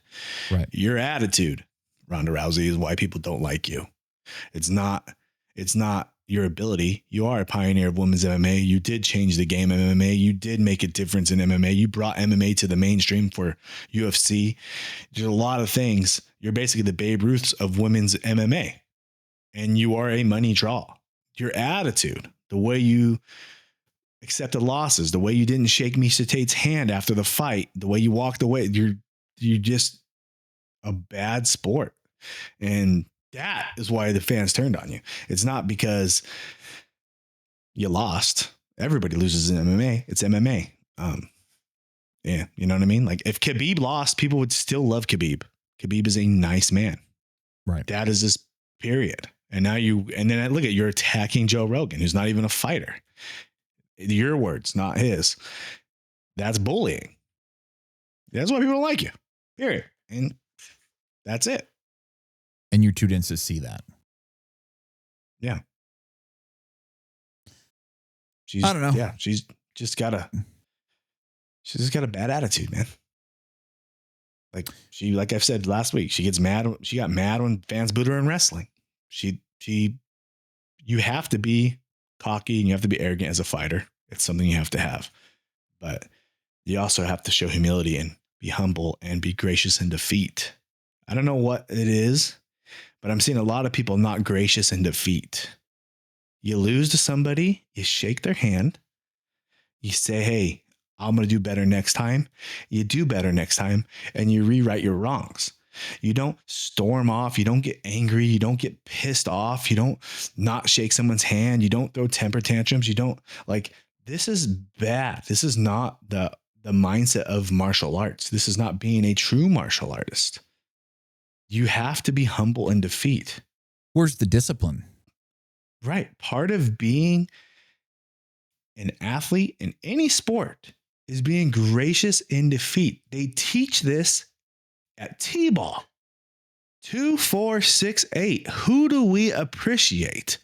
A: Right.
B: Your attitude, Ronda Rousey, is why people don't like you. It's not your ability. You are a pioneer of women's MMA. You did change the game of MMA. You did make a difference in MMA. You brought MMA to the mainstream for UFC. There's a lot of things. You're basically the Babe Ruths of women's MMA. And you are a money draw. Your attitude, the way you accepted losses, the way you didn't shake Miesha Tate's hand after the fight, the way you walked away, you're just a bad sport. And that is why the fans turned on you. It's not because you lost. Everybody loses in MMA. It's MMA. Yeah, you know what I mean? Like if Khabib lost, people would still love Khabib. Khabib is a nice man.
A: Right.
B: That is this period. And now then look at you're attacking Joe Rogan, who's not even a fighter. Your words, not his. That's bullying. That's why people don't like you. Period. And that's it.
A: And you're too dense to see that.
B: Yeah.
A: I don't know.
B: Yeah. She's just got a bad attitude, man. Like I've said last week, she got mad when fans booed her in wrestling. You have to be cocky and you have to be arrogant as a fighter. It's something you have to have, but you also have to show humility and be humble and be gracious in defeat. I don't know what it is, but I'm seeing a lot of people not gracious in defeat. You lose to somebody, you shake their hand, you say, hey, I'm going to do better next time. You do better next time, and you rewrite your wrongs. You don't storm off. You don't get angry. You don't get pissed off. You don't not shake someone's hand. You don't throw temper tantrums. You don't this is bad. This is not the mindset of martial arts. This is not being a true martial artist. You have to be humble in defeat.
A: Where's the discipline?
B: Right. Part of being an athlete in any sport is being gracious in defeat. They teach this at T-ball. 2, 4, 6, 8. Who do we appreciate?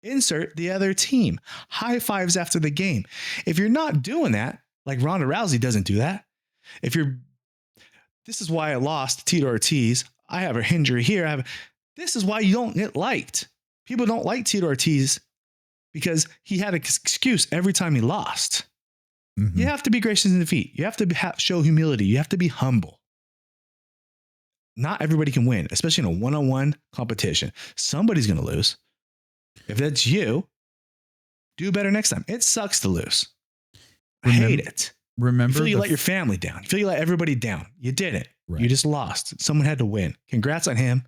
B: Insert the other team. High fives after the game. If you're not doing that, like Ronda Rousey doesn't do that. This is why I lost Tito Ortiz. I have an injury here. This is why you don't get liked. People don't like Tito Ortiz because he had an excuse every time he lost. Mm-hmm. You have to be gracious in defeat. You have to show humility. You have to be humble. Not everybody can win, especially in a one-on-one competition. Somebody's going to lose. If that's you, do better next time. It sucks to lose. I hate it.
A: Remember,
B: you feel you let your family down. You feel you let everybody down. You didn't. Right. You just lost. Someone had to win. Congrats on him.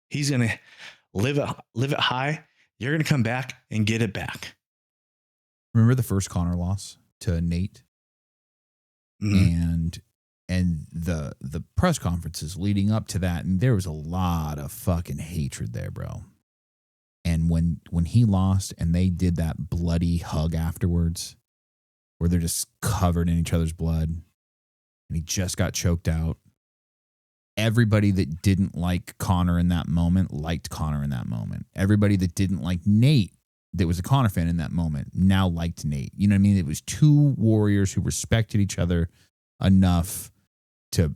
B: He's going to live it high. You're going to come back and get it back.
A: Remember the first Conor loss to Nate? Mm-hmm. And the press conferences leading up to that, and there was a lot of fucking hatred there, bro. And when he lost and they did that bloody hug afterwards, where they're just covered in each other's blood, and he just got choked out. Everybody that didn't like Conor in that moment liked Conor in that moment. Everybody that didn't like Nate, that was a Conor fan in that moment, now liked Nate. You know what I mean? It was two warriors who respected each other enough to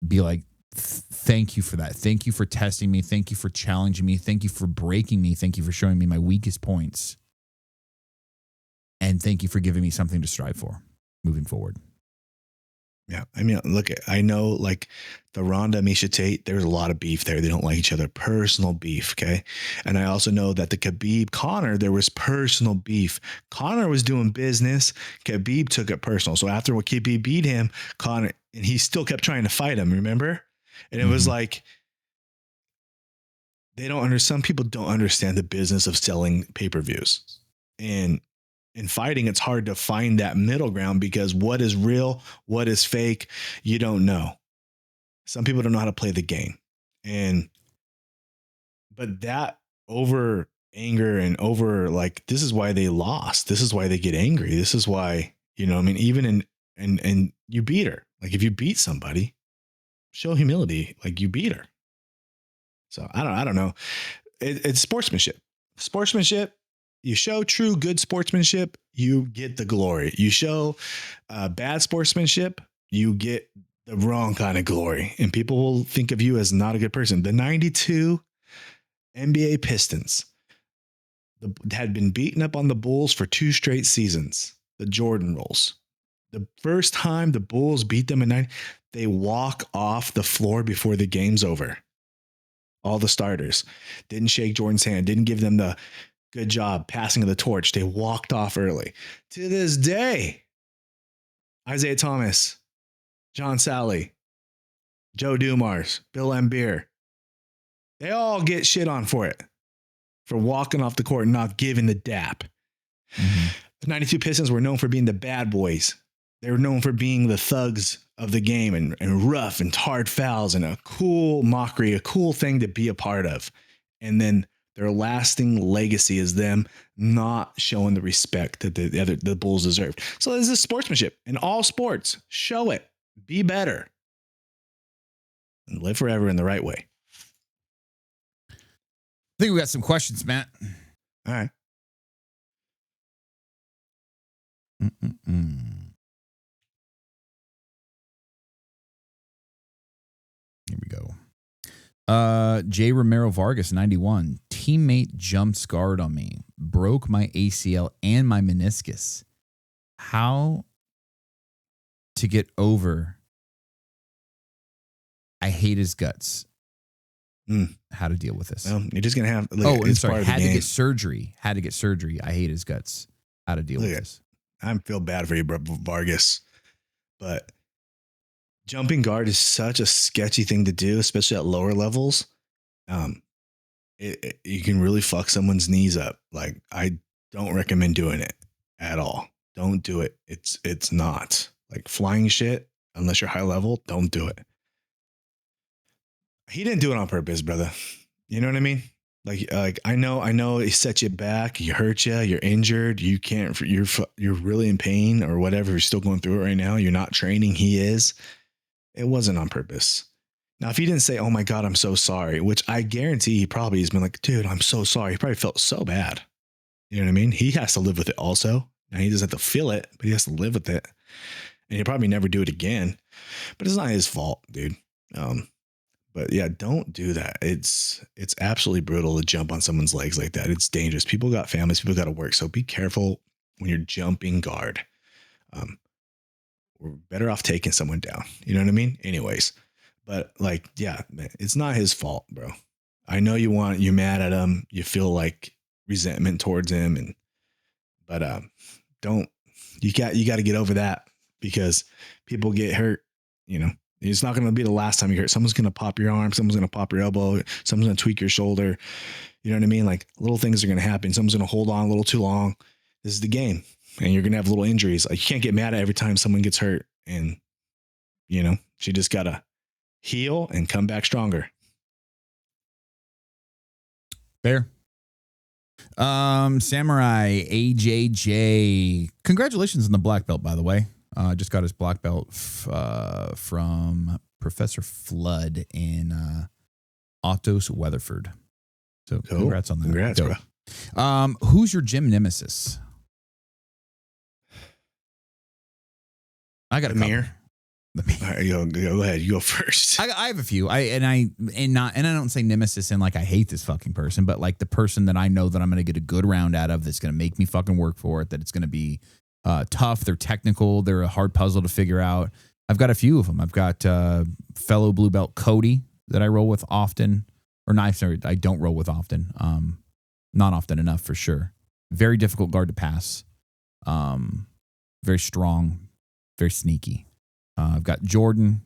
A: be like, thank you for that. Thank you for testing me. Thank you for challenging me. Thank you for breaking me. Thank you for showing me my weakest points. And thank you for giving me something to strive for moving forward.
B: Yeah. I mean, look, I know like the Ronda Miesha Tate, there's a lot of beef there. They don't like each other. Personal beef. Okay. And I also know that the Khabib Conor, there was personal beef. Conor was doing business. Khabib took it personal. So after what Khabib beat him, Conor, and he still kept trying to fight him. Remember? And it was like, some people don't understand the business of selling pay-per-views. And in fighting, it's hard to find that middle ground because what is real, what is fake, you don't know. Some people don't know how to play the game. But that over anger and over this is why they lost. This is why they get angry. This is why, I mean, even and you beat her. Like if you beat somebody, show humility, like you beat her. So I don't know. It's sportsmanship. You show true good sportsmanship, you get the glory. You show bad sportsmanship, you get the wrong kind of glory. And people will think of you as not a good person. The 92 NBA Pistons, had been beaten up on the Bulls for 2 straight seasons. The Jordan rolls. The first time the Bulls beat them in 9, they walk off the floor before the game's over. All the starters didn't shake Jordan's hand, didn't give them the good job passing of the torch. They walked off early. To this day, Isaiah Thomas, John Sally, Joe Dumars, Bill Embiid, they all get shit on for it, for walking off the court and not giving the dap. Mm-hmm. The 92 Pistons were known for being the bad boys. They were known for being the thugs of the game and rough and hard fouls and a cool mockery, a cool thing to be a part of. And then their lasting legacy is them not showing the respect that the Bulls deserved. So this is sportsmanship in all sports. Show it. Be better. And live forever in the right way.
A: I think we got some questions, Matt.
B: All right.
A: Here we go. J. Romero Vargas, 91. Teammate jumped scarred on me. Broke my ACL and my meniscus. How to get over? I hate his guts. How to deal with this?
B: Well, you're just gonna have.
A: I'm sorry. Had to get surgery. Had to get surgery. I hate his guts. How to deal with this?
B: I feel bad for you, bro, Vargas, but jumping guard is such a sketchy thing to do, especially at lower levels. You can really fuck someone's knees up. Like, I don't recommend doing it at all. Don't do it. It's not like flying shit unless you're high level. Don't do it. He didn't do it on purpose, brother. You know what I mean? Like I know he set you back, he hurt you, you're injured, you can't, you're really in pain or whatever. You're still going through it right now. You're not training. He is. It wasn't on purpose. Now, if he didn't say, "Oh my God, I'm so sorry," which I guarantee he probably has been like, "Dude, I'm so sorry." He probably felt so bad. You know what I mean? He has to live with it also. Now he doesn't have to feel it, but he has to live with it. And he'll probably never do it again. But it's not his fault, dude. But yeah, don't do that. It's absolutely brutal to jump on someone's legs like that. It's dangerous. People got families, people got to work. So be careful when you're jumping guard. We're better off taking someone down. You know what I mean? Anyways, but like, yeah, man, it's not his fault, bro. I know you're mad at him. You feel like resentment towards him, but you got to get over that, because people get hurt, you know. It's not going to be the last time you hurt. Someone's going to pop your arm. Someone's going to pop your elbow. Someone's going to tweak your shoulder. You know what I mean? Like, little things are going to happen. Someone's going to hold on a little too long. This is the game. And you're going to have little injuries. Like, you can't get mad at every time someone gets hurt. And, you know, you just got to heal and come back stronger.
A: Fair. Samurai AJJ. Congratulations on the black belt, by the way. Just got his black belt from Professor Flood in Ottos, Weatherford. So cool. Congrats on that.
B: Congrats, bro.
A: Who's your gym nemesis? I got a
B: mirror. All right, go ahead. You go first.
A: I have a few. I don't say nemesis and like I hate this fucking person, but like the person that I know that I'm going to get a good round out of, that's going to make me fucking work for it, that it's going to be tough. They're technical. They're a hard puzzle to figure out. I've got a few of them. I've got fellow blue belt Cody that I roll with often, or knives. I don't roll with often. Not often enough for sure. Very difficult guard to pass. Very strong, very sneaky. I've got Jordan.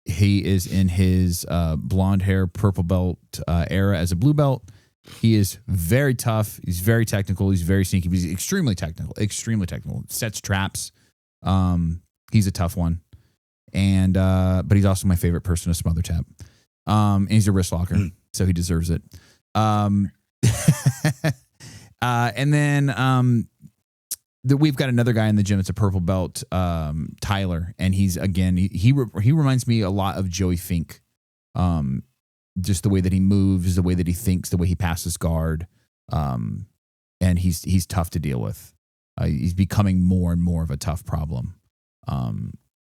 A: He is in his blonde hair, purple belt era as a blue belt. He is very tough. He's very technical. He's very sneaky. He's extremely technical. Sets traps. He's a tough one. And but he's also my favorite person to smother tap. And he's a wrist locker, so he deserves it. And then we've got another guy in the gym. It's a purple belt, Tyler, and he's again he reminds me a lot of Joey Fink. Just the way that he moves, the way that he thinks, the way he passes guard, and he's tough to deal with. He's becoming more and more of a tough problem.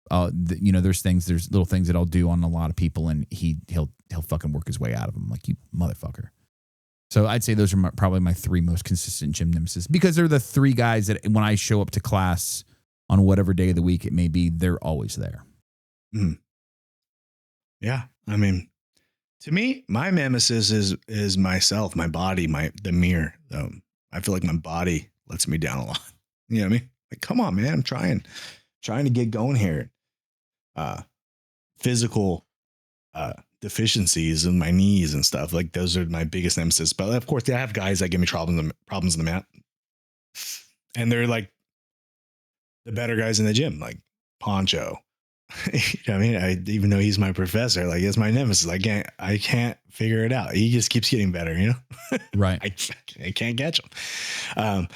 A: There's little things that I'll do on a lot of people, and he'll fucking work his way out of them. Like, you motherfucker. So I'd say those are probably my three most consistent gym nemesis, because they're the three guys that when I show up to class on whatever day of the week it may be, they're always there.
B: Mm. Yeah. I mean, to me, my nemesis is myself, my body, the mirror. I feel like my body lets me down a lot. You know what I mean? Like, come on, man. I'm trying to get going here. Physical deficiencies in my knees and stuff. Like, those are my biggest nemesis. But of course, I have guys that give me problems in the mat. And they're like the better guys in the gym, like Poncho. You know what I mean? Even though he's my professor, like, it's my nemesis. I can't figure it out. He just keeps getting better, you know?
A: Right.
B: I can't catch him.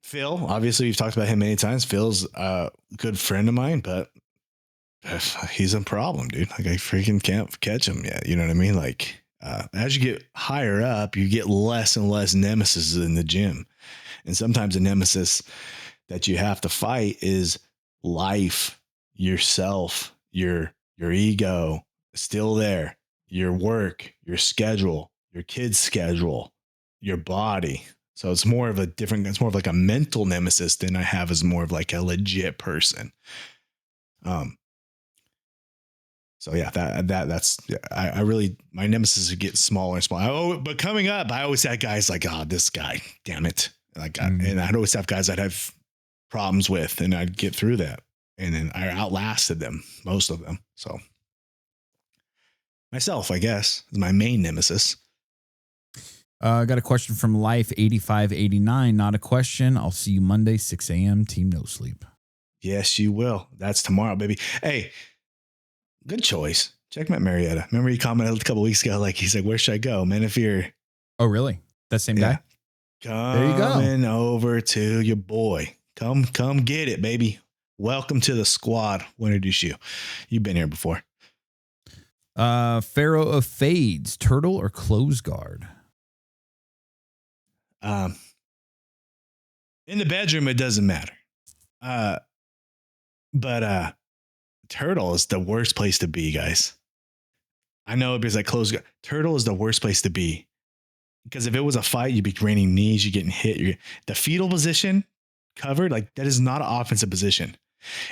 B: Phil, obviously we've talked about him many times. Phil's a good friend of mine, but he's a problem, dude. Like, I freaking can't catch him yet. You know what I mean? Like, as you get higher up, you get less and less nemesis in the gym. And sometimes a nemesis that you have to fight is life, yourself, your ego, still there, your work, your schedule, your kid's schedule, your body. So it's more of like a mental nemesis than I have as more of like a legit person. So yeah, I really, my nemesis get smaller and smaller. But coming up, I always had guys like, this guy, damn it. Like, and I'd always have guys I'd have problems with, and I'd get through that. And then I outlasted them, most of them. So myself, I guess, is my main nemesis.
A: I got a question from Life 8589. Not a question. I'll see you Monday, 6 a.m. Team No Sleep.
B: Yes, you will. That's tomorrow, baby. Hey, good choice. Check Matt Marietta. Remember he commented a couple weeks ago, like, he's like, where should I go, man? If you're...
A: Oh, really? That same guy?
B: There you go. Coming over to your boy. Come get it, baby. Welcome to the squad. We'll introduce you. You've been here before.
A: Pharaoh of Fades, turtle or close guard?
B: In the bedroom, it doesn't matter. But turtle is the worst place to be, guys. I know it's like close guard. Turtle is the worst place to be, because if it was a fight, you'd be graining knees, you're getting hit. The fetal position covered, like, that is not an offensive position.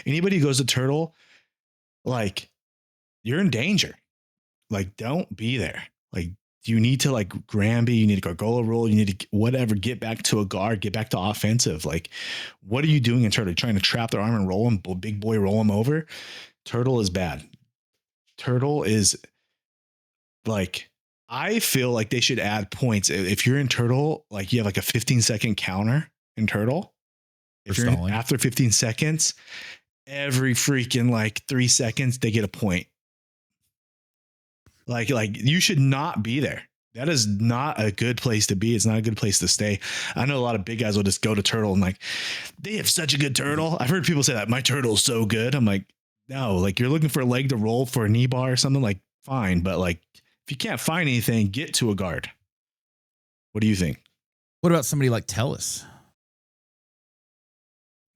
B: Anybody who goes to turtle, like, you're in danger. Like, don't be there. Like, you need to, like, Granby, you need to gargoyle roll, you need to whatever, get back to a guard, get back to offensive. Like, what are you doing in turtle? Trying to trap their arm and roll them, big boy, roll them over. Turtle is bad. Turtle is, like, I feel like they should add points. If you're in turtle, like, you have like a 15-second counter in turtle. If you're in, after 15 seconds, every freaking like 3 seconds, they get a point. Like you should not be there. That is not a good place to be. It's not a good place to stay. I know a lot of big guys will just go to turtle and, like, they have such a good turtle. I've heard people say that my turtle is so good. I'm like, no, like, you're looking for a leg to roll for a knee bar or something, like, fine. But, like, if you can't find anything, get to a guard. What do you think?
A: What about somebody like Tellus?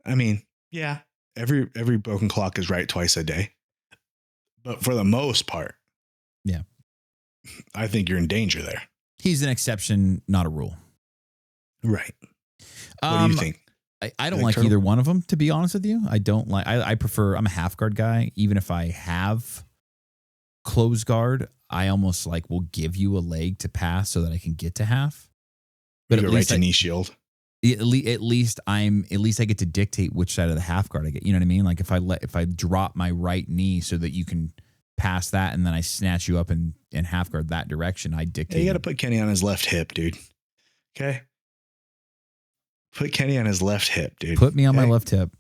B: I mean, yeah, every broken clock is right twice a day. But for the most part,
A: yeah,
B: I think you're in danger there.
A: He's an exception, not a rule.
B: Right. What do you think?
A: I don't like either one of them, to be honest with you. I don't like, I prefer, I'm a half guard guy. Even if I have close guard, I almost like will give you a leg to pass so that I can get to half.
B: But at least knee shield.
A: At least I get to dictate which side of the half guard I get. You know what I mean? Like, if I drop my right knee so that you can pass that, and then I snatch you up and half guard that direction, I dictate.
B: Yeah, you got to put Kenny on his left hip, dude. Okay. Put Kenny on his left hip, dude.
A: Put me on my left hip.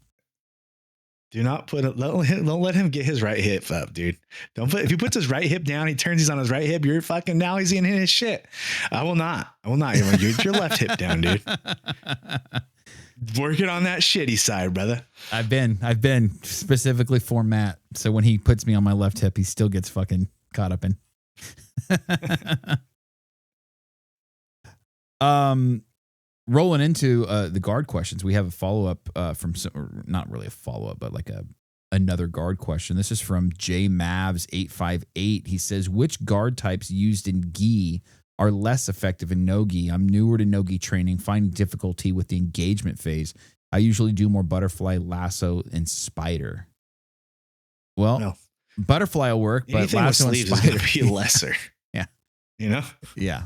B: Do not don't let him get his right hip up, dude. If he puts his right hip down, he turns, he's on his right hip, you're fucking, now he's in his shit. I will not. Get your left hip down, dude. Working on that shitty side, brother.
A: I've been specifically for Matt. So when he puts me on my left hip, he still gets fucking caught up in. Rolling into the guard questions, we have a follow-up from not really a follow-up, but like another guard question. This is from J Mavs 858. He says, which guard types used in gi are less effective in no-gi? I'm newer to no-gi training, finding difficulty with the engagement phase. I usually do more butterfly, lasso, and spider. Well,
B: No.
A: Butterfly will work, but
B: Anything with
A: lasso and
B: sleeves is
A: spider
B: going to be lesser.
A: Yeah.
B: You know?
A: Yeah.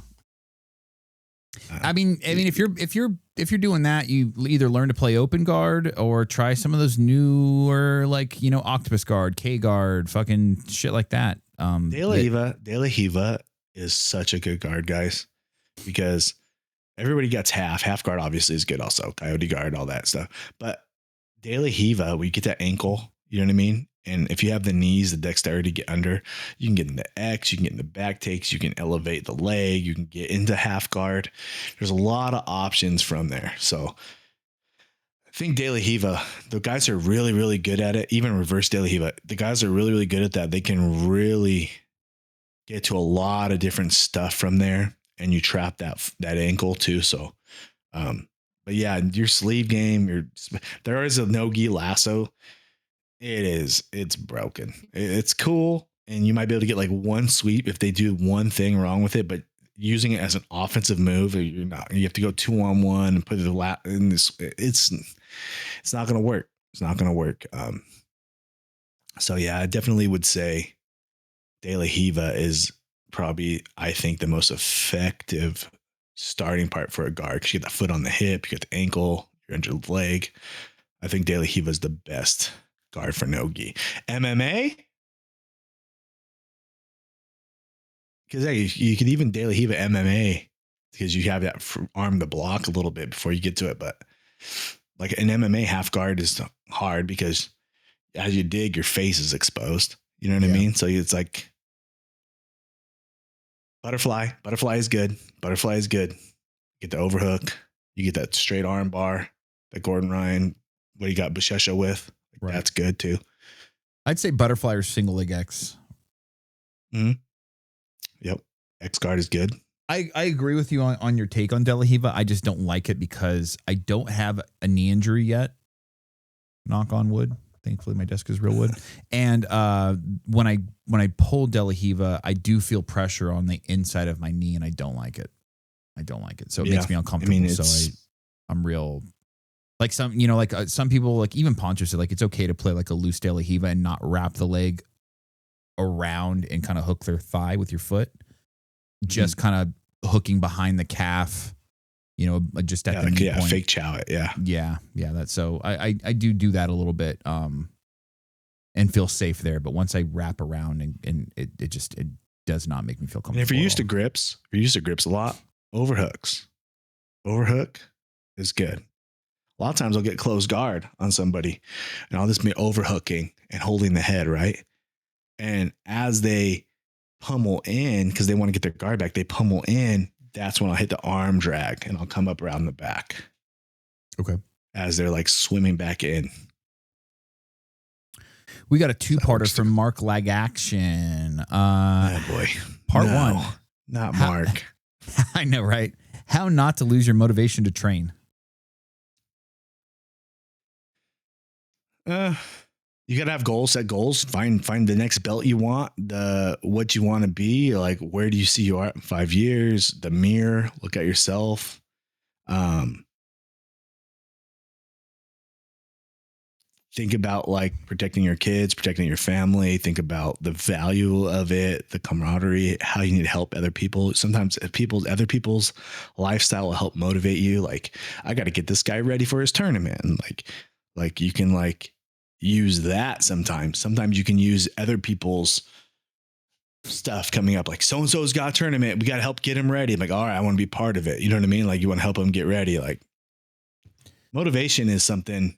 A: I mean, if you're doing that, you either learn to play open guard or try some of those newer, like, you know, octopus guard, K guard, fucking shit like that.
B: De La Hiva is such a good guard, guys, because everybody gets half guard. Obviously, is good. Also, coyote guard, all that stuff. But De La Hiva, we get that ankle. You know what I mean? And if you have the knees, the dexterity to get under, you can get into X, you can get into back takes, you can elevate the leg, you can get into half guard. There's a lot of options from there. So I think De La Hiva, the guys are really, really good at it. Even reverse De La Hiva, the guys are really, really good at that. They can really get to a lot of different stuff from there, and you trap that ankle too. So, but yeah, your sleeve game, there is a no-gi lasso. It's broken. It's cool, and you might be able to get like one sweep if they do one thing wrong with it, but using it as an offensive move, you're not. You have to go 2-on-1 and put it in this. It's not going to work. It's not going to work. So yeah, I definitely would say De La Hiva is probably, I think, the most effective starting part for a guard, because you get the foot on the hip, you get the ankle, your injured leg. I think De La Hiva is the best guard for no-gi. MMA, because you could even De La Hiva MMA, because you have that arm to block a little bit before you get to it. But like an MMA half guard is hard, because as you dig, your face is exposed. You know what I mean? So it's like butterfly. Butterfly is good. Butterfly is good. You get the overhook. You get that straight arm bar that Gordon Ryan, what he got Bushesha with. Right. That's good too.
A: I'd say butterfly or single leg X.
B: Mm-hmm. Yep. X guard is good.
A: I agree with you on your take on De La Hiva. I just don't like it because I don't have a knee injury yet. Knock on wood. Thankfully, my desk is real wood. And when I pull De La Hiva, I do feel pressure on the inside of my knee, and I don't like it. So it makes me uncomfortable. I mean, I'm real. Like some people, like even Poncho said, like it's okay to play like a loose De La Hiva and not wrap the leg around and kind of hook their thigh with your foot. Just kind of hooking behind the calf, just at the knee point.
B: Fake chow it.
A: Yeah. That's so I do that a little bit and feel safe there. But once I wrap around and it does not make me feel comfortable.
B: And if you're used to grips, a lot, overhooks. Overhook is good. A lot of times I'll get close guard on somebody and I'll just be overhooking and holding the head, right? And as they pummel in, because they want to get their guard back, they pummel in. That's when I'll hit the arm drag and I'll come up around the back.
A: Okay.
B: As they're like swimming back in.
A: We got a two-parter from Mark Lag Action.
B: Oh boy.
A: Part one.
B: Not Mark.
A: I know, right? How not to lose your motivation to train.
B: You gotta have goals, set goals, find the next belt you want, what you want to be, like where do you see you are in 5 years, the mirror, look at yourself. Think about like protecting your kids, protecting your family, think about the value of it, the camaraderie, how you need to help other people. Sometimes other people's lifestyle will help motivate you. Like, I got to get this guy ready for his tournament. And like you can like use that sometimes. Sometimes you can use other people's stuff coming up, like so-and-so's got a tournament. We got to help get him ready. I'm like, all right, I want to be part of it. You know what I mean? Like you want to help him get ready. Like motivation is something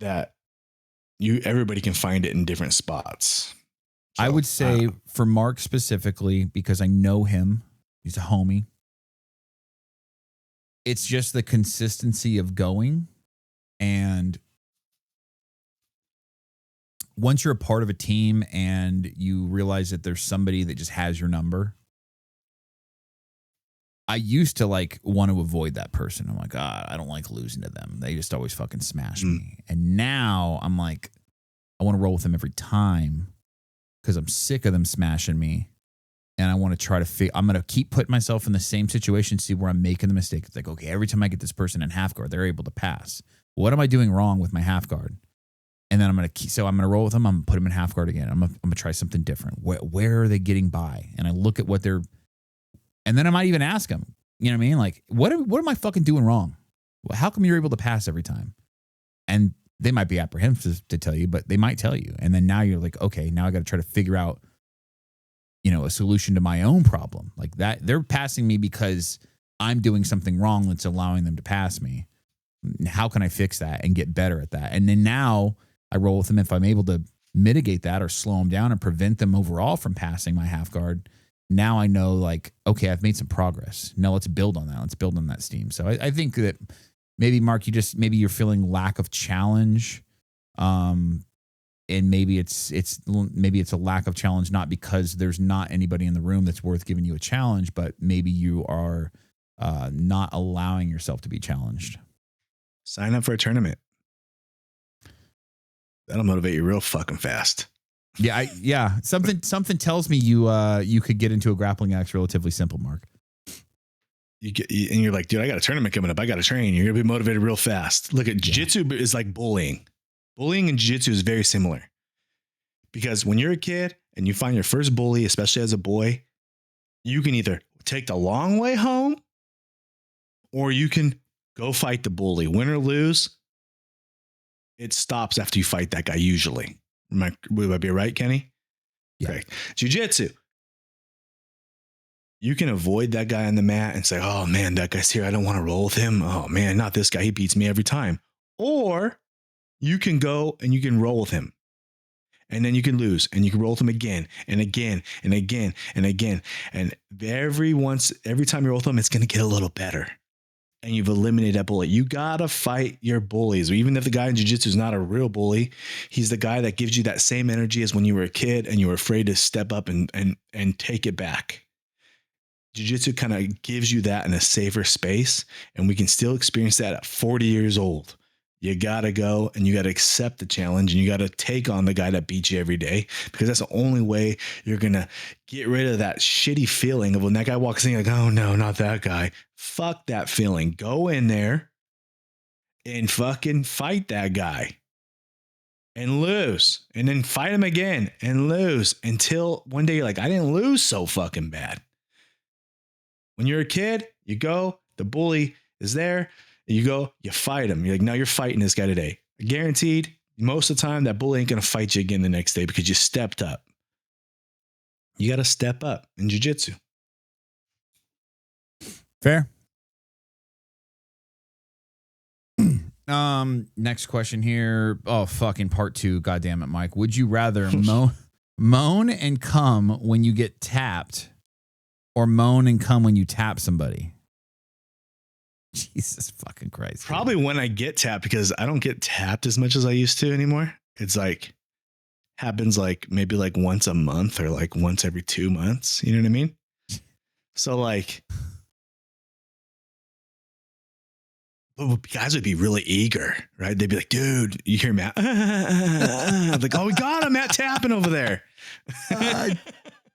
B: that everybody can find it in different spots. So,
A: I would say for Mark specifically, because I know him, he's a homie. It's just the consistency of going. And once you're a part of a team and you realize that there's somebody that just has your number, I used to like want to avoid that person. I'm like, I don't like losing to them. They just always fucking smash me. And now I'm like, I want to roll with them every time because I'm sick of them smashing me. And I want to try to I'm going to keep putting myself in the same situation, see where I'm making the mistake. It's like, okay, every time I get this person in half guard, they're able to pass. What am I doing wrong with my half guard? And then I'm going to roll with them. I'm going to put them in half guard again. I'm going to try something different. Where are they getting by? And I look at what and then I might even ask them, you know what I mean? Like, what am I fucking doing wrong? Well, how come you're able to pass every time? And they might be apprehensive to tell you, but they might tell you. And then now you're like, okay, now I got to try to figure out, a solution to my own problem. Like that, they're passing me because I'm doing something wrong that's allowing them to pass me. How can I fix that and get better at that? And then now I roll with them if I'm able to mitigate that or slow them down and prevent them overall from passing my half guard. Now I know, like, okay, I've made some progress. Now let's build on that. Let's build on that steam. So I think that maybe, Mark, maybe you're feeling lack of challenge. And maybe it's a lack of challenge, not because there's not anybody in the room that's worth giving you a challenge, but maybe you are not allowing yourself to be challenged.
B: Sign up for a tournament. That'll motivate you real fucking fast.
A: Yeah. Something tells me you could get into a grappling act relatively simple, Mark.
B: And you're like, dude, I got a tournament coming up. I got to train. You're gonna be motivated real fast. Look at jiu-jitsu is like bullying. Bullying and jiu-jitsu is very similar. Because when you're a kid and you find your first bully, especially as a boy, you can either take the long way home or you can go fight the bully. Win or lose, it stops after you fight that guy usually. Would I be right, Kenny?
A: Yeah.
B: Correct. Jiu-jitsu. You can avoid that guy on the mat and say, oh man, that guy's here. I don't want to roll with him. Oh man, not this guy. He beats me every time. Or you can go and you can roll with him. And then you can lose and you can roll with him again and again and again and again. And every time you roll with him, it's going to get a little better. And you've eliminated that bully. You got to fight your bullies. Even if the guy in jiu-jitsu is not a real bully, he's the guy that gives you that same energy as when you were a kid and you were afraid to step up and take it back. Jiu-jitsu kind of gives you that in a safer space. And we can still experience that at 40 years old. You got to go and you got to accept the challenge and you got to take on the guy that beats you every day, because that's the only way you're going to get rid of that shitty feeling of when that guy walks in, you're like, oh no, not that guy. Fuck that feeling. Go in there and fucking fight that guy and lose, and then fight him again and lose until one day you're like, I didn't lose so fucking bad. When you're a kid, you go, the bully is there. You go, you fight him. You're like, no, you're fighting this guy today. Guaranteed, most of the time, that bully ain't going to fight you again the next day because you stepped up. You got to step up in jiu-jitsu.
A: Fair. Next question here. Oh, fucking part 2. God damn it, Mike. Would you rather moan and come when you get tapped, or moan and come when you tap somebody? Jesus fucking Christ.
B: Probably when I get tapped, because I don't get tapped as much as I used to anymore. It's like happens like maybe like once a month or like once every 2 months. You know what I mean? So like, guys would be really eager, right? They'd be like, dude, you hear Matt? Like, oh, we got him, Matt tapping over there.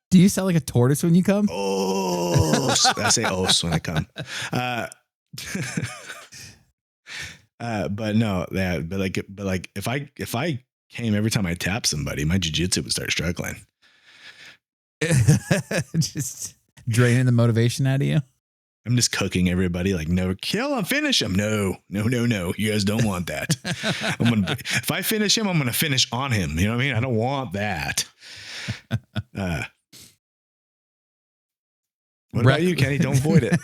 A: Do you sound like a tortoise when you come?
B: Oh, I say os when I come. But no, but like if I came every time I tap somebody, my jiu-jitsu would start struggling.
A: Just draining the motivation out of you.
B: I'm just cooking everybody, like, no, kill him, finish him. No. You guys don't want that. If I finish him, I'm going to finish on him. You know what I mean? I don't want that. What about you, Kenny? Don't avoid it.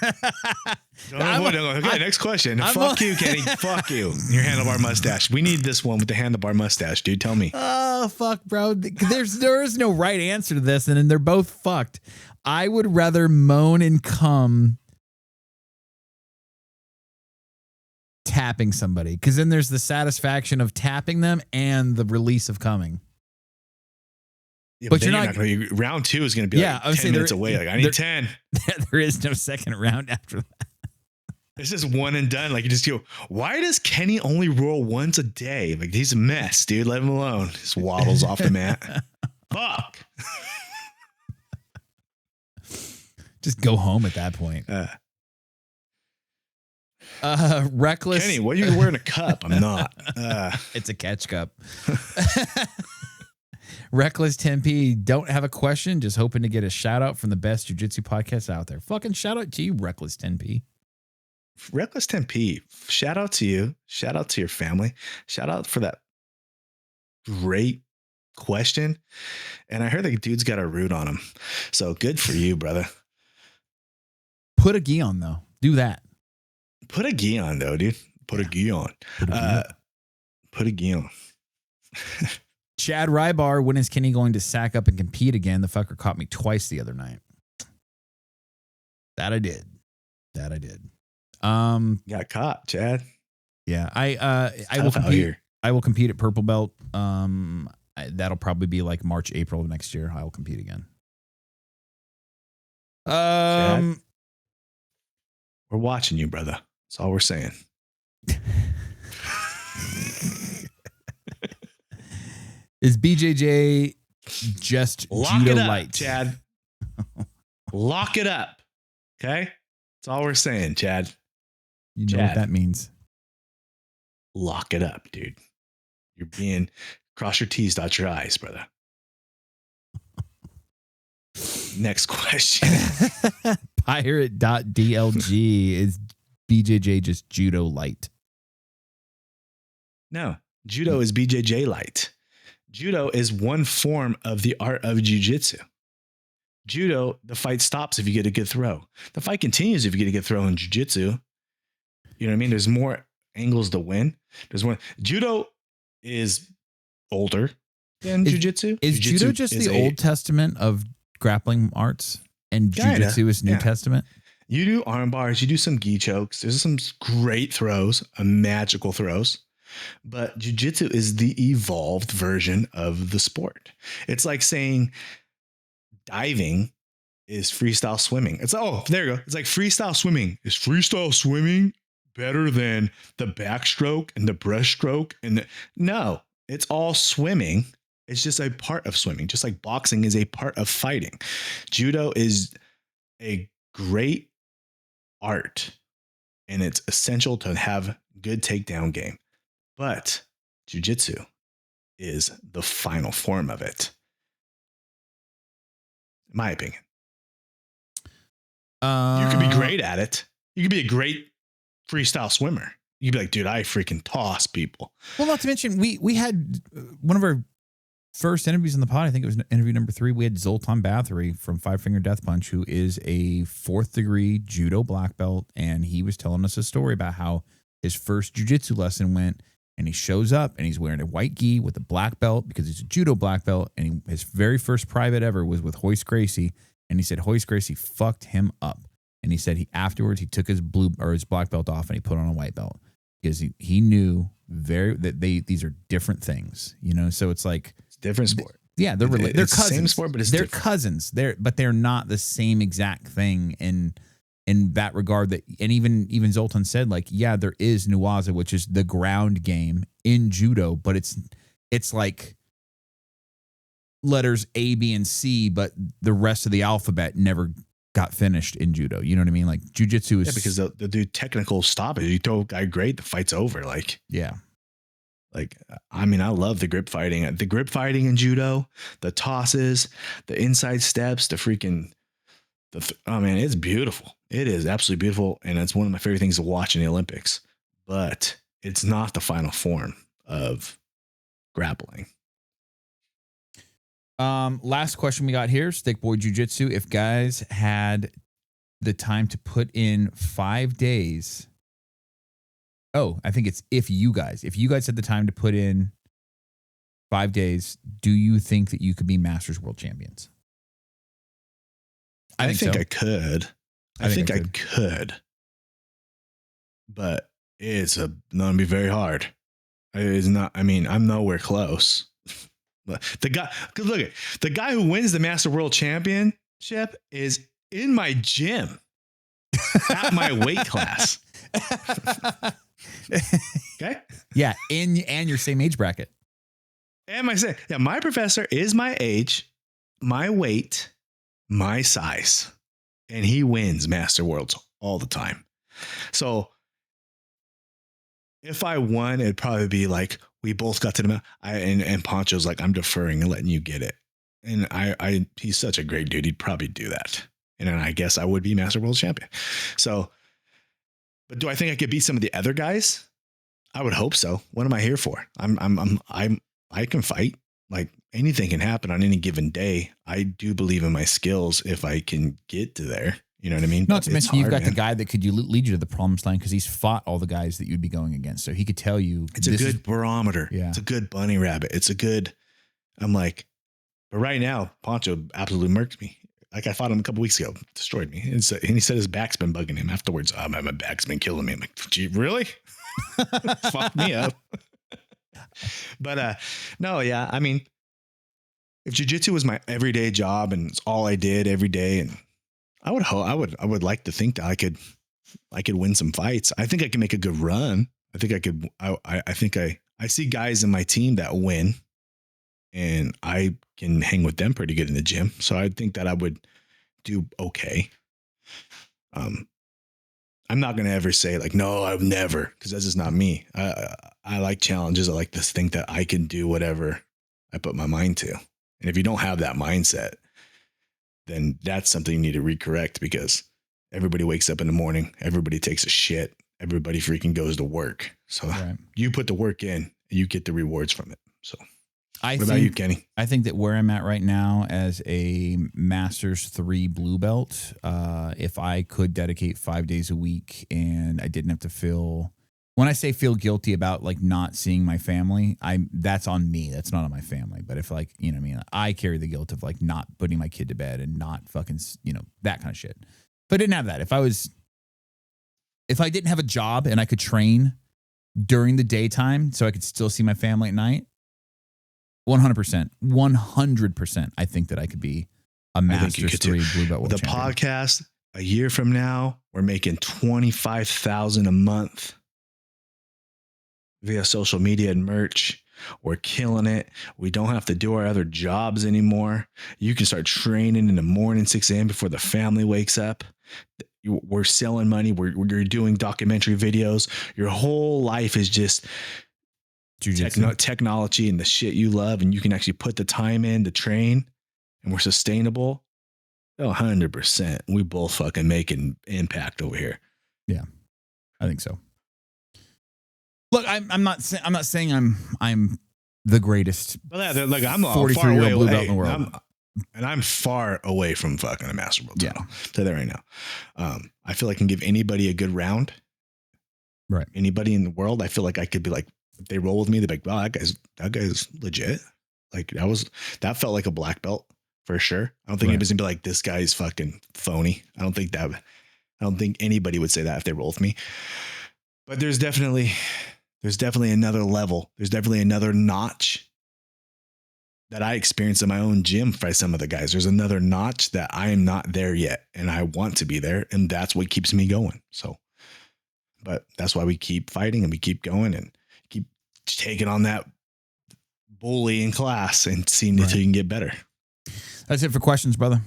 B: Don't avoid it. Okay, next question. Fuck you, Kenny. Fuck you. Your handlebar mustache. We need this one with the handlebar mustache, dude. Tell me.
A: Oh, fuck, bro. There is no right answer to this, and they're both fucked. I would rather moan and come tapping somebody, because then there's the satisfaction of tapping them and the release of coming.
B: Yeah, but you're not going to. Round 2 is going to be like 10 minutes away. Like, I need 10.
A: There is no second round after that.
B: It's just one and done. Like you just go, why does Kenny only roll once a day? Like he's a mess, dude. Let him alone. Just waddles off the mat. Fuck.
A: Just go home at that point. Reckless.
B: Kenny, what are you wearing a cup? I'm not.
A: It's a catch cup. Reckless 10P, don't have a question. Just hoping to get a shout out from the best jiu-jitsu podcast out there. Fucking shout out to you, Reckless 10P.
B: Reckless 10P, shout out to you. Shout out to your family. Shout out for that great question. And I heard the dude's got a root on him. So good for you, brother.
A: Put a gi on, though. Do that.
B: Put a gi on, though, dude. Put a gi on. Put a gi on.
A: Chad Rybar, when is Kenny going to sack up and compete again? The fucker caught me twice the other night. That I did.
B: Got caught, Chad.
A: Yeah, I will compete. Here. I will compete at purple belt. That'll probably be like March, April of next year. I will compete again.
B: Chad, we're watching you, brother. That's all we're saying.
A: Is BJJ just
B: Lock
A: judo
B: it up,
A: light?
B: Chad. Lock it up. Okay? That's all we're saying, Chad.
A: You know what that means.
B: Lock it up, dude. You're being cross your T's, dot your I's, brother. Next question.
A: Pirate.dlg, is BJJ just judo light?
B: No, judo is BJJ light. Judo is one form of the art of jiu-jitsu. Judo, the fight stops if you get a good throw. The fight continues if you get a good throw in jiu-jitsu. You know what I mean? There's more angles to win. There's one. Judo is older than jiu-jitsu.
A: Is judo just the Old Testament of grappling arts, and jiu-jitsu is New Testament?
B: You do arm bars, you do some gi chokes. There's some great throws, magical throws. But jiu-jitsu is the evolved version of the sport. It's like saying diving is freestyle swimming. It's there you go. It's like freestyle swimming. Is freestyle swimming better than the backstroke and the breaststroke? No, it's all swimming. It's just a part of swimming, just like boxing is a part of fighting. Judo is a great art, and it's essential to have good takedown game. But jiu-jitsu is the final form of it, in my opinion. You could be great at it. You could be a great freestyle swimmer. You'd be like, dude, I freaking toss people.
A: Well, not to mention, we had one of our first interviews on the pod. I think it was interview number 3. We had Zoltan Bathory from Five Finger Death Punch, who is a 4th degree judo black belt. And he was telling us a story about how his first jiu-jitsu lesson went. And he shows up and he's wearing a white gi with a black belt because he's a judo black belt. And his very first private ever was with Hoist Gracie. And he said Hoist Gracie fucked him up. And he said afterwards he took his his black belt off and he put on a white belt because he knew that these are different things, you know. So it's like it's
B: different sport.
A: Yeah, they're related. They're cousins.
B: Same sport, but they're different.
A: Cousins. They're not the same exact thing in that regard. That and even Zoltan said, like, yeah, there is Nuwaza, which is the ground game in judo, but it's like letters A, B, and C, but the rest of the alphabet never got finished in judo. You know what I mean? Like jiu-jitsu is
B: because they'll do technical stoppage. You throw a guy great, the fight's over. Like, yeah. Like, I mean, I love the grip fighting in judo, the tosses, the inside steps, oh man, it's beautiful. It is absolutely beautiful. And it's one of my favorite things to watch in the Olympics, but it's not the final form of grappling.
A: Last question we got here, Stick Boy Jiu-Jitsu. If guys had the time to put in 5 days. Oh, I think it's if you guys had the time to put in 5 days, do you think that you could be Masters World Champions?
B: I think I could. I think I could. But it's going to be very hard. It's not, I mean, I'm nowhere close. The guy who wins the Master World Championship is in my gym at my weight class. Okay.
A: Yeah. And your same age bracket.
B: And my professor is my age, my weight, my size, and he wins Master Worlds all the time. So if I won, it'd probably be like, we both got to the and Poncho's like, I'm deferring and letting you get it. And he's such a great dude. He'd probably do that. And then I guess I would be Master World Champion. So, but do I think I could beat some of the other guys? I would hope so. What am I here for? I can fight. Like anything can happen on any given day. I do believe in my skills if I can get to there. You know what I mean?
A: Not to mention you've got the guy that could lead you to the promised land because he's fought all the guys that you'd be going against. So he could tell you.
B: It's a good barometer.
A: Yeah.
B: It's a good bunny rabbit. I'm like, but right now, Poncho absolutely murked me. Like I fought him a couple weeks ago, destroyed me. And he said his back's been bugging him afterwards. Oh, my back's been killing me. I'm like, gee, really? Fuck me up. But no, yeah. I mean, if jiu-jitsu was my everyday job and it's all I did every day, and I would like to think that I could win some fights. I think I can make a good run. I think I could. I see guys in my team that win, and I can hang with them pretty good in the gym. So I think that I would do okay. I'm not going to ever say like, no, I've never, because that's just not me. I like challenges. I like to think that I can do whatever I put my mind to. And if you don't have that mindset, then that's something you need to recorrect, because everybody wakes up in the morning, everybody takes a shit, everybody freaking goes to work. So You put the work in, you get the rewards from it. So what about you, Kenny?
A: I think that where I'm at right now as a Masters 3 blue belt, if I could dedicate 5 days a week and I didn't have to feel guilty about like not seeing my family, that's on me. That's not on my family. But if like, you know what I mean, I carry the guilt of like not putting my kid to bed and not fucking, that kind of shit. But I didn't have that. If I didn't have a job and I could train during the daytime so I could still see my family at night, 100%, I think that I could be a Masters 3 blue belt world
B: champion. The podcast, a year from now, we're making $25,000 a month via social media and merch. We're killing it. We don't have to do our other jobs anymore. You can start training in the morning, 6 a.m. before the family wakes up. We're selling money. We're doing documentary videos. Your whole life is just technology and the shit you love, and you can actually put the time in to train, and we're sustainable. 100%. We both fucking make an impact over here.
A: Yeah, I think so. Look, I'm not saying I'm the greatest.
B: Well, look, I'm a
A: 43-year-old blue belt in the world,
B: I'm far away from fucking a Master World title. I'll tell you that right now. I feel I can give anybody a good round.
A: Right.
B: Anybody in the world, I feel like I could be like, if they roll with me, they're like, wow, that guy's legit. Like that felt like a black belt for sure. I don't think anybody's gonna be like, this guy's fucking phony. I don't think anybody would say that if they roll with me. But there's definitely another level. There's definitely another notch that I experienced in my own gym by some of the guys. There's another notch that I am not there yet, and I want to be there, and that's what keeps me going. So, but that's why we keep fighting and we keep going and keep taking on that bully in class and seeing if you can get better.
A: That's it for questions, brother.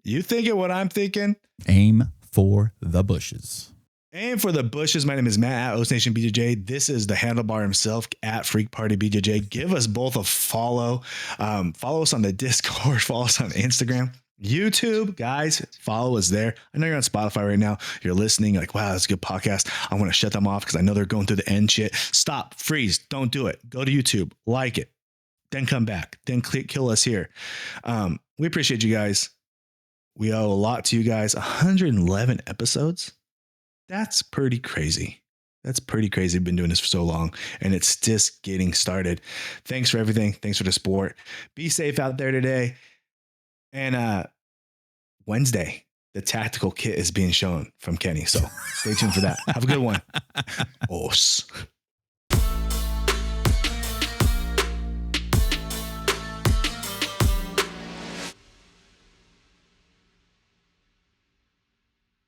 B: You thinking what I'm thinking?
A: Aim for the bushes.
B: Aim for the bushes. My name is Matt at OsNation BJJ. This is the Handlebar himself at Freak Party BJJ. Give us both a follow. Follow us on the Discord. Follow us on Instagram. YouTube, guys, follow us there. I know you're on Spotify right now. You're listening, like, wow, that's a good podcast. I want to shut them off because I know they're going through the end shit. Stop, freeze, don't do it. Go to YouTube, like it, then come back, then kill us here. We appreciate you guys. We owe a lot to you guys. 111 episodes. That's pretty crazy. We've been doing this for so long, and it's just getting started. Thanks for everything. Thanks for the support. Be safe out there today. And Wednesday, the tactical kit is being shown from Kenny. So stay tuned for that. Have a good one. Os.